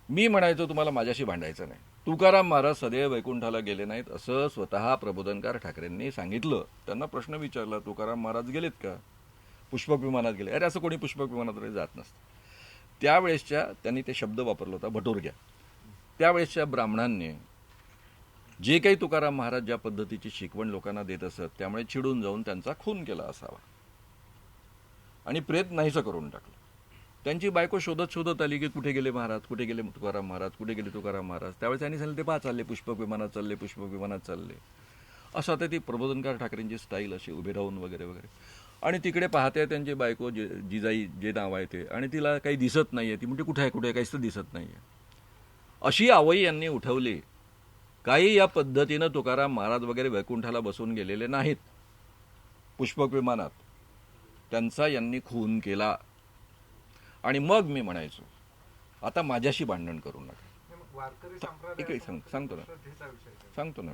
मी म्हणायचो तुम्हाला माझ्याशी भांडायचं नाही, तुकाराम महाराज सदैव वैकुंठाला गेले नाहीत असं स्वतः प्रबोधनकार ठाकरेंनी सांगितलं. त्यांना प्रश्न विचारला, तुकाराम महाराज गेलेत का? पुष्पक विमानात गेले. अरे असं कोणी पुष्पक विमानात जात नसतं. त्यावेळेसच्या त्यांनी ते शब्द वापरला होता, भटोरग्या. त्यावेळेसच्या ब्राह्मणांनी जे काही तुकाराम महाराज ज्या पद्धतीची शिकवण लोकांना देत असत, त्यामुळे चिडून जाऊन त्यांचा खून केला असावा आणि प्रेत नाहीसं करून टाकलं. त्यांची बायको शोधत शोधत आली की कुठे गेले महाराज, कुठे गेले तुकाराम महाराज, कुठे गेले तुकाराम महाराज. त्यावेळेस त्यांनी सांगितलं ते पहा चालले पुष्पक विमानात चालले, पुष्पक विमानात चालले. असं आता ती प्रबोधनकार ठाकरेंची स्टाईल अशी उभे राहून वगैरे वगैरे. आणि तिकडे पाहते त्यांची बायको जिजाई जे नाव आहे ते, आणि तिला काही दिसत नाहीये. ती म्हणते कुठे आहे कुठे आहे, काहीच तर दिसत नाहीये. अशी आवई यांनी उठवली. काही या पद्धतीनं तुकाराम महाराज वगैरे वैकुंठाला बसून गेलेले नाहीत पुष्पक विमानात. त्यांचा यांनी खून केला. आणि मग मी म्हणायचो आता माझ्याशी भांडण करू नका. वारकरी इकडे सांगतो ना, श्रद्धेचा विषय आहे. सांगतो ना,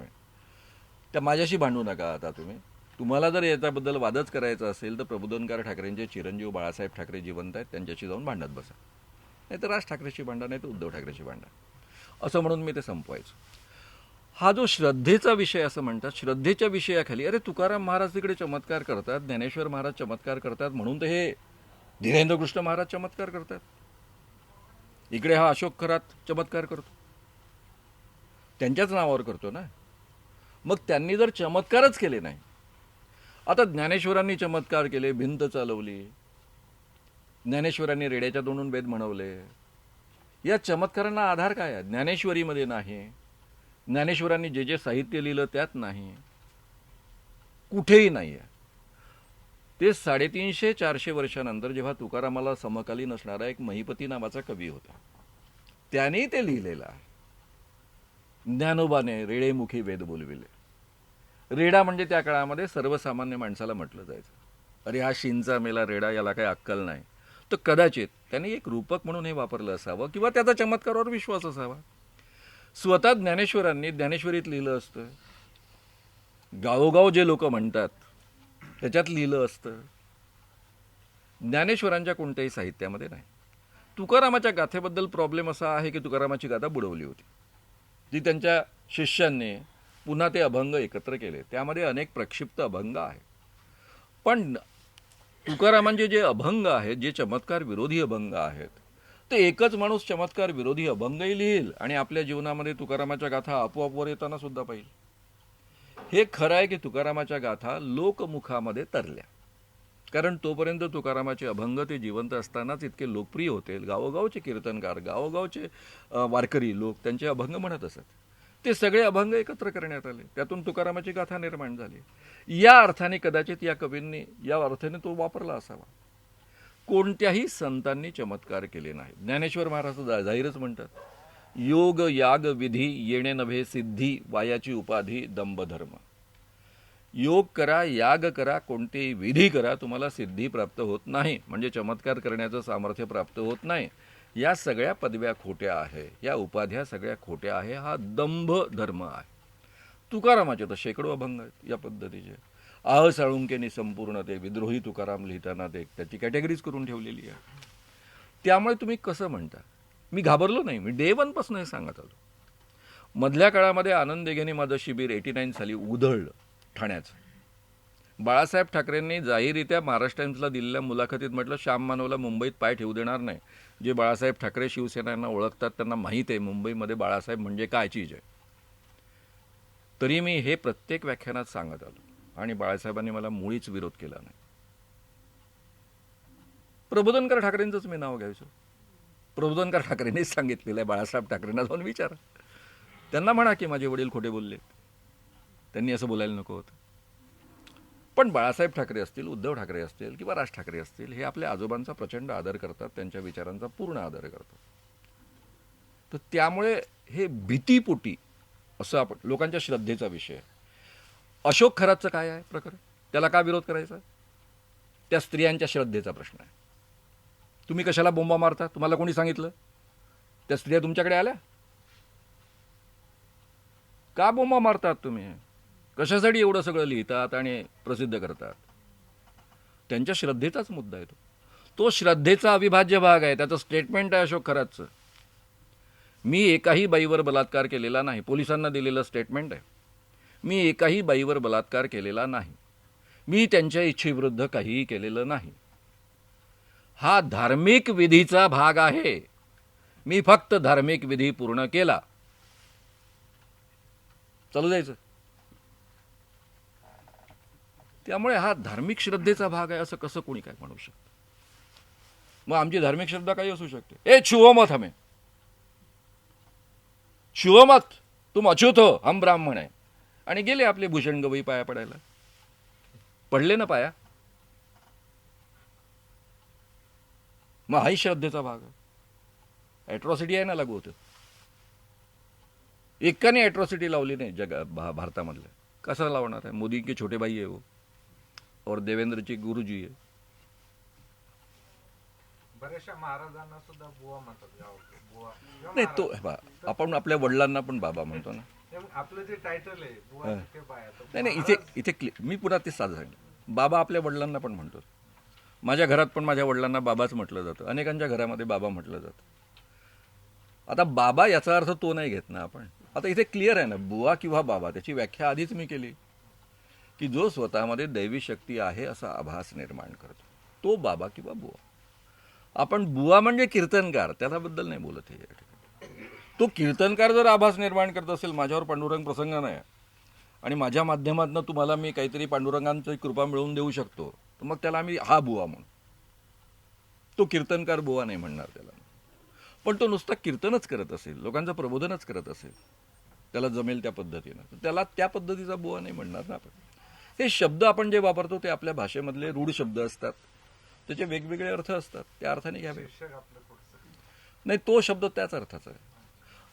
त्या माझ्याशी भांडू नका आता तुम्ही. तुम्हाला जर याच्याबद्दल वादच करायचा असेल तर प्रबोधनकार ठाकरेंचे चिरंजीव बाळासाहेब ठाकरे जिवंत आहेत, त्यांच्याशी जाऊन भांडत बसा. नाही तर राज ठाकरेशी भांडा, नाही तर उद्धव ठाकरेशी भांडा, असं म्हणून मी ते संपवायचो. हा जो श्रद्धेचा विषय असं म्हणतात, श्रद्धेच्या विषयाखाली अरे तुकाराम महाराज तिकडे चमत्कार करतात, ज्ञानेश्वर महाराज चमत्कार करतात, म्हणून तर हे धीरेंद्र कृष्ण महाराज चमत्कार करतात. इकडे हा अशोक खरात चमत्कार करतो, त्यांच्याच नावावर करतो ना. मग त्यांनी जर चमत्कारच केले नाही, आता ज्ञानेश्वरांनी चमत्कार केले, भिंत चालवली, ज्ञानेश्वरांनी रेड्याच्या तोंडून वेद म्हणवले, या चमत्कारांना आधार काय आहे? ज्ञानेश्वरीमध्ये नाही, ज्ञानेश्वरांनी जे जे साहित्य लिहिलं त्यात नाही, कुठेही नाही आहे. ते 350-400 वर्षानंतर जेव्हा तुकारामाला समकालीन असणारा एक महिपती नावाचा कवी होता, त्याने ते लिहिलेलं आहे. ज्ञानोबाने रेडेमुखी वेद बोलविले. रेडा म्हणजे त्या काळामध्ये सर्वसामान्य माणसाला म्हटलं जायचं, अरे हा शिंचा मेला रेडा, याला काही अक्कल नाही. तर कदाचित त्यांनी एक रूपक म्हणून हे वापरलं असावं, किंवा त्याचा चमत्कारावर विश्वास असावा. स्वतः ज्ञानेश्वरांनी ज्ञानेश्वरीत लिहिलं असतं, गावोगाव जे लोक म्हणतात त्याच्यात लिहिलं असतं. ज्ञानेश्वरांच्या कोणत्याही साहित्यामध्ये नाही. तुकारामाच्या गाथेबद्दल प्रॉब्लेम असा आहे की तुकारामाची गाथा बुडवली होती, ती त्यांच्या शिष्यांनी पुन्हा ते अभंग एकत्र केले, त्यामध्ये अनेक प्रक्षिप्त अभंग आहेत. पण तुकारामांचे जे अभंग आहेत, जे चमत्कार विरोधी अभंग आहेत, ते एकच माणूस चमत्कार विरोधी अभंगही लिहिल आणि आपल्या जीवनामध्ये तुकारामाच्या गाथा आपोआप वर येताना सुद्धा पाहिजे. हे खरं आहे की तुकारामाच्या गाथा लोकमुखामध्ये तरल्या, कारण तोपर्यंत तुकारामाचे अभंग ते जिवंत असतानाच इतके लोकप्रिय होते. गावोगावचे कीर्तनकार, गावोगावचे वारकरी लोक त्यांचे अभंग म्हणत असत. ते सगळे अभंग एकत्र करण्यात आले, त्यातून तुकारामाची गाथा निर्माण झाली. या अर्थाने कदाचित या कवींनी या अर्थाने तो वापरला असावा. कोणत्याही संतांनी चमत्कार केले नाही. ज्ञानेश्वर महाराज जाहीरच म्हणतात, योग याग विधी येणे नव्हे सिद्धी, वायाची उपाधी दंभधर्म. योग करा, याग करा, कोणतेही विधी करा, तुम्हाला सिद्धी प्राप्त होत नाही, म्हणजे चमत्कार करण्याचं सामर्थ्य प्राप्त होत नाही. या सगळ्या पदव्या खोट्या आहे, या उपाध्या सगळ्या खोट्या आहे, हा दंभ धर्म आहे. तुकारामाचे तर शेकडो अभंग आहेत या पद्धतीचे. आह साळुंके संपूर्ण ते विद्रोही तुकाराम लिहिताना ते त्याची कॅटेगरीज करून ठेवलेली आहे. त्यामुळे तुम्ही कसं म्हणता? मी घाबरलो नाही, मी डे 1 पासून हे सांगत आलो. मधल्या काळामध्ये आनंद देगेने माझं शिबिर 89 साली उधळलं ठाण्याचं. बाळासाहेब ठाकरेंनी जाहीररित्या महाराष्ट्र टाइम्सला दिलेल्या मुलाखतीत म्हटलं, श्याम मानवला मुंबईत पाय ठेवू देणार नाही. जे बाळासाहेब ठाकरे शिवसेनांना ओळखतात त्यांना माहीत आहे मुंबईमध्ये बाळासाहेब म्हणजे काय चीज आहे. तरी मी हे प्रत्येक व्याख्यानात सांगत आलो आणि बाळासाहेबांनी मला मुळीच विरोध केला नाही. प्रबोधनकार ठाकरेंचंच मी नाव घ्यायचो. प्रबोधनकार ठाकरेंनीच सांगितलेलं आहे, बाळासाहेब ठाकरेंना जाऊन विचारा, त्यांना म्हणा की माझे वडील खोटे बोलले, त्यांनी असं बोलायला नको होतं. पण बाळासाहेब ठाकरे असतील, उद्धव ठाकरे असतील किंवा राज ठाकरे असतील, हे आपल्या आजोबांचा प्रचंड आदर करतात, त्यांच्या विचारांचा पूर्ण आदर करतात. तर त्यामुळे हे भीतीपोटी असं आपण लोकांच्या श्रद्धेचा विषय. अशोक खरातचं काय आहे प्रकरण? त्याला का विरोध करायचा? त्या स्त्रियांच्या श्रद्धेचा प्रश्न आहे. तुम्ही कशाला बोंबा मारता? तुम्हाला कोणी सांगितलं? त्या स्त्रिया तुमच्याकडे आल्या? का बोंबा मारतात तुम्ही? कशासाठी एवढं सगळं लिहितात आणि प्रसिद्ध करतात? त्यांच्या श्रद्धेचाच मुद्दा आहे तो श्रद्धेचा अविभाज्य भाग आहे. त्याचं स्टेटमेंट आहे अशोक खरातचं, मी एकाही बाईवर बलात्कार केलेला नाही. पोलिसांना दिलेलं स्टेटमेंट आहे, मी एकाही बाईवर बलात्कार केलेला नाही, मी त्यांच्या इच्छेविरुद्ध काहीही केलेलं नाही. हा धार्मिक विधीचा भाग आहे, मी फक्त धार्मिक विधी पूर्ण केला, चालू जायचं. त्यामुळे हा धार्मिक श्रद्धेचा भाग आहे असं कसं कोणी काय म्हणू शकतं? मग आमची धार्मिक श्रद्धा काही असू शकते. ए छुओ हमें, छुओ मत, तुम अछूत हो, हम ब्राह्मण आहे. आणि गेले आपले भूषण गवई पाया पडायला. पडले ना पाया, मग हाही श्रद्धेचा भाग आहे. ॲट्रॉसिटी आहे ना लागू होतं. एकाने ॲट्रॉसिटी लावली नाही भारतामधल्या. कसं लावणार आहे? मोदी के छोटे भाई है वो और देवेंद्रची गुरुजी आहे. बऱ्याचशा महाराजांना सुद्धा बुवा म्हणतात गावाकडे, बुवा किंवा नाही तो महाराज. बा आपण आपल्या वडिलांना पण बाबा म्हणतो ना. नाही, मग आपलं जे टायटल आहे बुवा तिथे बाया, तर नाही नाही महाराज- इथे मी पुन्हा ते साधं सांगितलं, बाबा आपल्या वडिलांना पण म्हणतो. माझ्या घरात पण माझ्या वडिलांना बाबाच म्हटलं जातं, अनेकांच्या घरामध्ये बाबा म्हटलं जातं. आता बाबा याचा अर्थ तो नाही घेत ना आपण. आता इथे क्लिअर आहे ना, बुवा किंवा बाबा त्याची व्याख्या आधीच मी केली की जो स्वतःमध्ये दैवी शक्ती आहे असा आभास निर्माण करतो तो बाबा किंवा बुवा. आपण बुवा म्हणजे कीर्तनकार, त्याच्याबद्दल नाही बोलत आहे या ठिकाणी. तो कीर्तनकार जर आभास निर्माण करत असेल, माझ्यावर पांडुरंग प्रसंग नाही आणि माझ्या माध्यमातून तुम्हाला मी काहीतरी पांडुरंगांची कृपा मिळवून देऊ शकतो, तर मग त्याला आम्ही हा बुवा म्हणू. तो कीर्तनकार बुवा नाही म्हणणार त्याला. पण तो नुसता कीर्तनच करत असेल, लोकांचं प्रबोधनच करत असेल, त्याला जमेल त्या पद्धतीनं, तर त्याला त्या पद्धतीचा बुवा नाही म्हणणार ना आपण. हे शब्द आपण जे वापरतो ते आपल्या भाषेमधले रूढ शब्द असतात, त्याचे वेगवेगळे अर्थ असतात, त्या अर्थाने घ्यावे. शिक्षक आपलं थोडंसं नाही तो शब्द त्याच अर्थाचा आहे.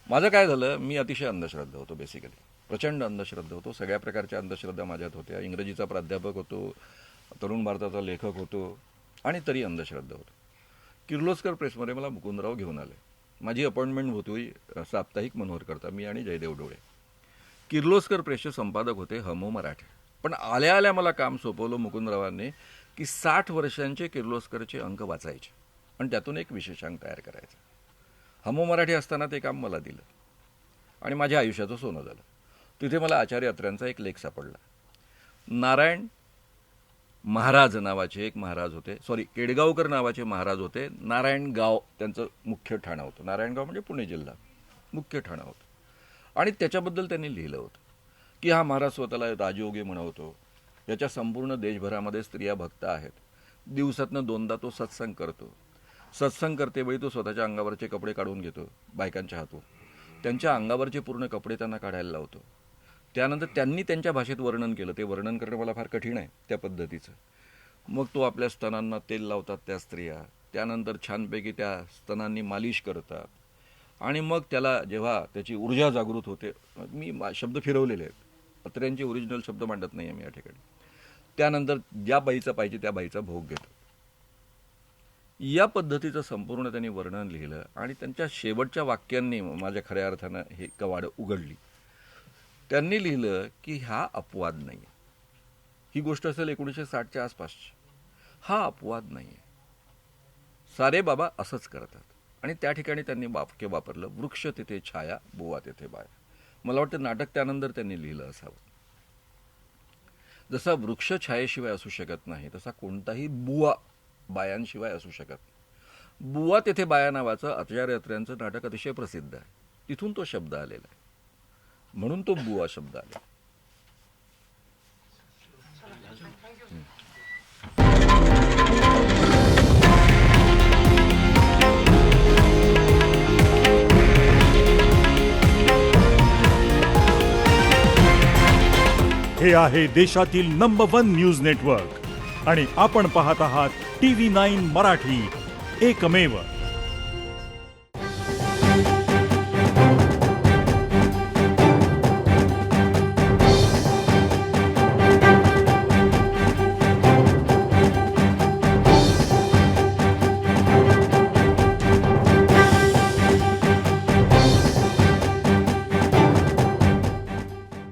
माझं काय झालं, मी अतिशय अंधश्रद्धा होतो, बेसिकली प्रचंड अंधश्रद्धा होतो. सगळ्या प्रकारच्या अंधश्रद्धा माझ्यात होत्या. इंग्रजीचा प्राध्यापक होतो, तरुण भारताचा लेखक होतो आणि तरी अंधश्रद्धा होतो. किर्लोस्कर प्रेसमध्ये मला मुकुंदराव घेऊन आले. माझी अपॉइंटमेंट होती साप्ताहिक मनोहर करता, मी आणि जयदेव डोळे. किर्लोस्कर प्रेसचे संपादक होते हमो मराठे. पण आल्या आल्या मला काम सोपवलं मुकुंदरावांनी की 60 वर्षांचे किर्लोस्करचे अंक वाचायचे आणि त्यातून एक विशेषांक तयार करायचा. हमो मराठी असताना ते काम मला दिलं आणि माझ्या आयुष्याचं सोनं झालं. तिथे मला आचार्य अत्र्यांचा एक लेख सापडला. नारायण महाराज नावाचे एक महाराज होते, केडगावकर नावाचे महाराज होते. नारायणगाव त्यांचं मुख्य ठाणं होतं. नारायणगाव म्हणजे पुणे जिल्हा मुख्य ठाणं होतं. आणि त्याच्याबद्दल त्यांनी लिहिलं होतं की हा महाराज स्वतःला राजयोगी म्हणवतो, याच्या संपूर्ण देशभरामध्ये स्त्रिया भक्त आहेत, दिवसातनं 2दा तो सत्संग करतो. सत्संग करतेवेळी तो स्वतःच्या अंगावरचे कपडे काढून घेतो बायकांच्या हातून, त्यांच्या अंगावरचे पूर्ण कपडे त्यांना काढायला लावतो. त्यानंतर त्यांनी त्यांच्या भाषेत वर्णन केलं, ते वर्णन करणं मला फार कठीण आहे त्या पद्धतीचं. मग तो आपल्या स्तनांना तेल लावतात त्या स्त्रिया, त्यानंतर छानपैकी त्या स्तनांनी मालिश करतात आणि मग त्याला जेव्हा त्याची ऊर्जा जागृत होते, मी शब्द फिरवलेले आहेत, अत्र्यांचे ओरिजिनल शब्द मांडत नाही आहे मी या ठिकाणी. त्यानंतर ज्या बाईचा पाहिजे त्या बाईचा भोग घेतो. या पद्धतीचं संपूर्ण त्यांनी वर्णन लिहिलं आणि त्यांच्या शेवटच्या वाक्यांनी माझ्या खऱ्या अर्थानं हे कवाडं उघडली. त्यांनी लिहिलं की हा अपवाद नाही आहे. ही गोष्ट असेल 1960च्या आसपासची. हा अपवाद नाही आहे, सारे बाबा असंच करतात. आणि त्या ठिकाणी त्यांनी वाक्य वापरलं, वृक्ष तेथे छाया, बुवा तेथे बाया. मला वाटतं नाटक त्यानंतर त्यांनी लिहिलं असावं. जसा वृक्ष छायेशिवाय असू शकत नाही, तसा कोणताही बुवा बायांशिवाय असू शकत नाही. बुवा तेथे बाया नावाचं आचार्य अत्र्यांचं नाटक अतिशय प्रसिद्ध आहे. तिथून तो शब्द आलेला आहे, म्हणून तो बुवा शब्द आला. हे आहे देशातील नंबर 1 न्यूज नेटवर्क आणि आपण पाहत आहात TV9 मराठी, एकमेव.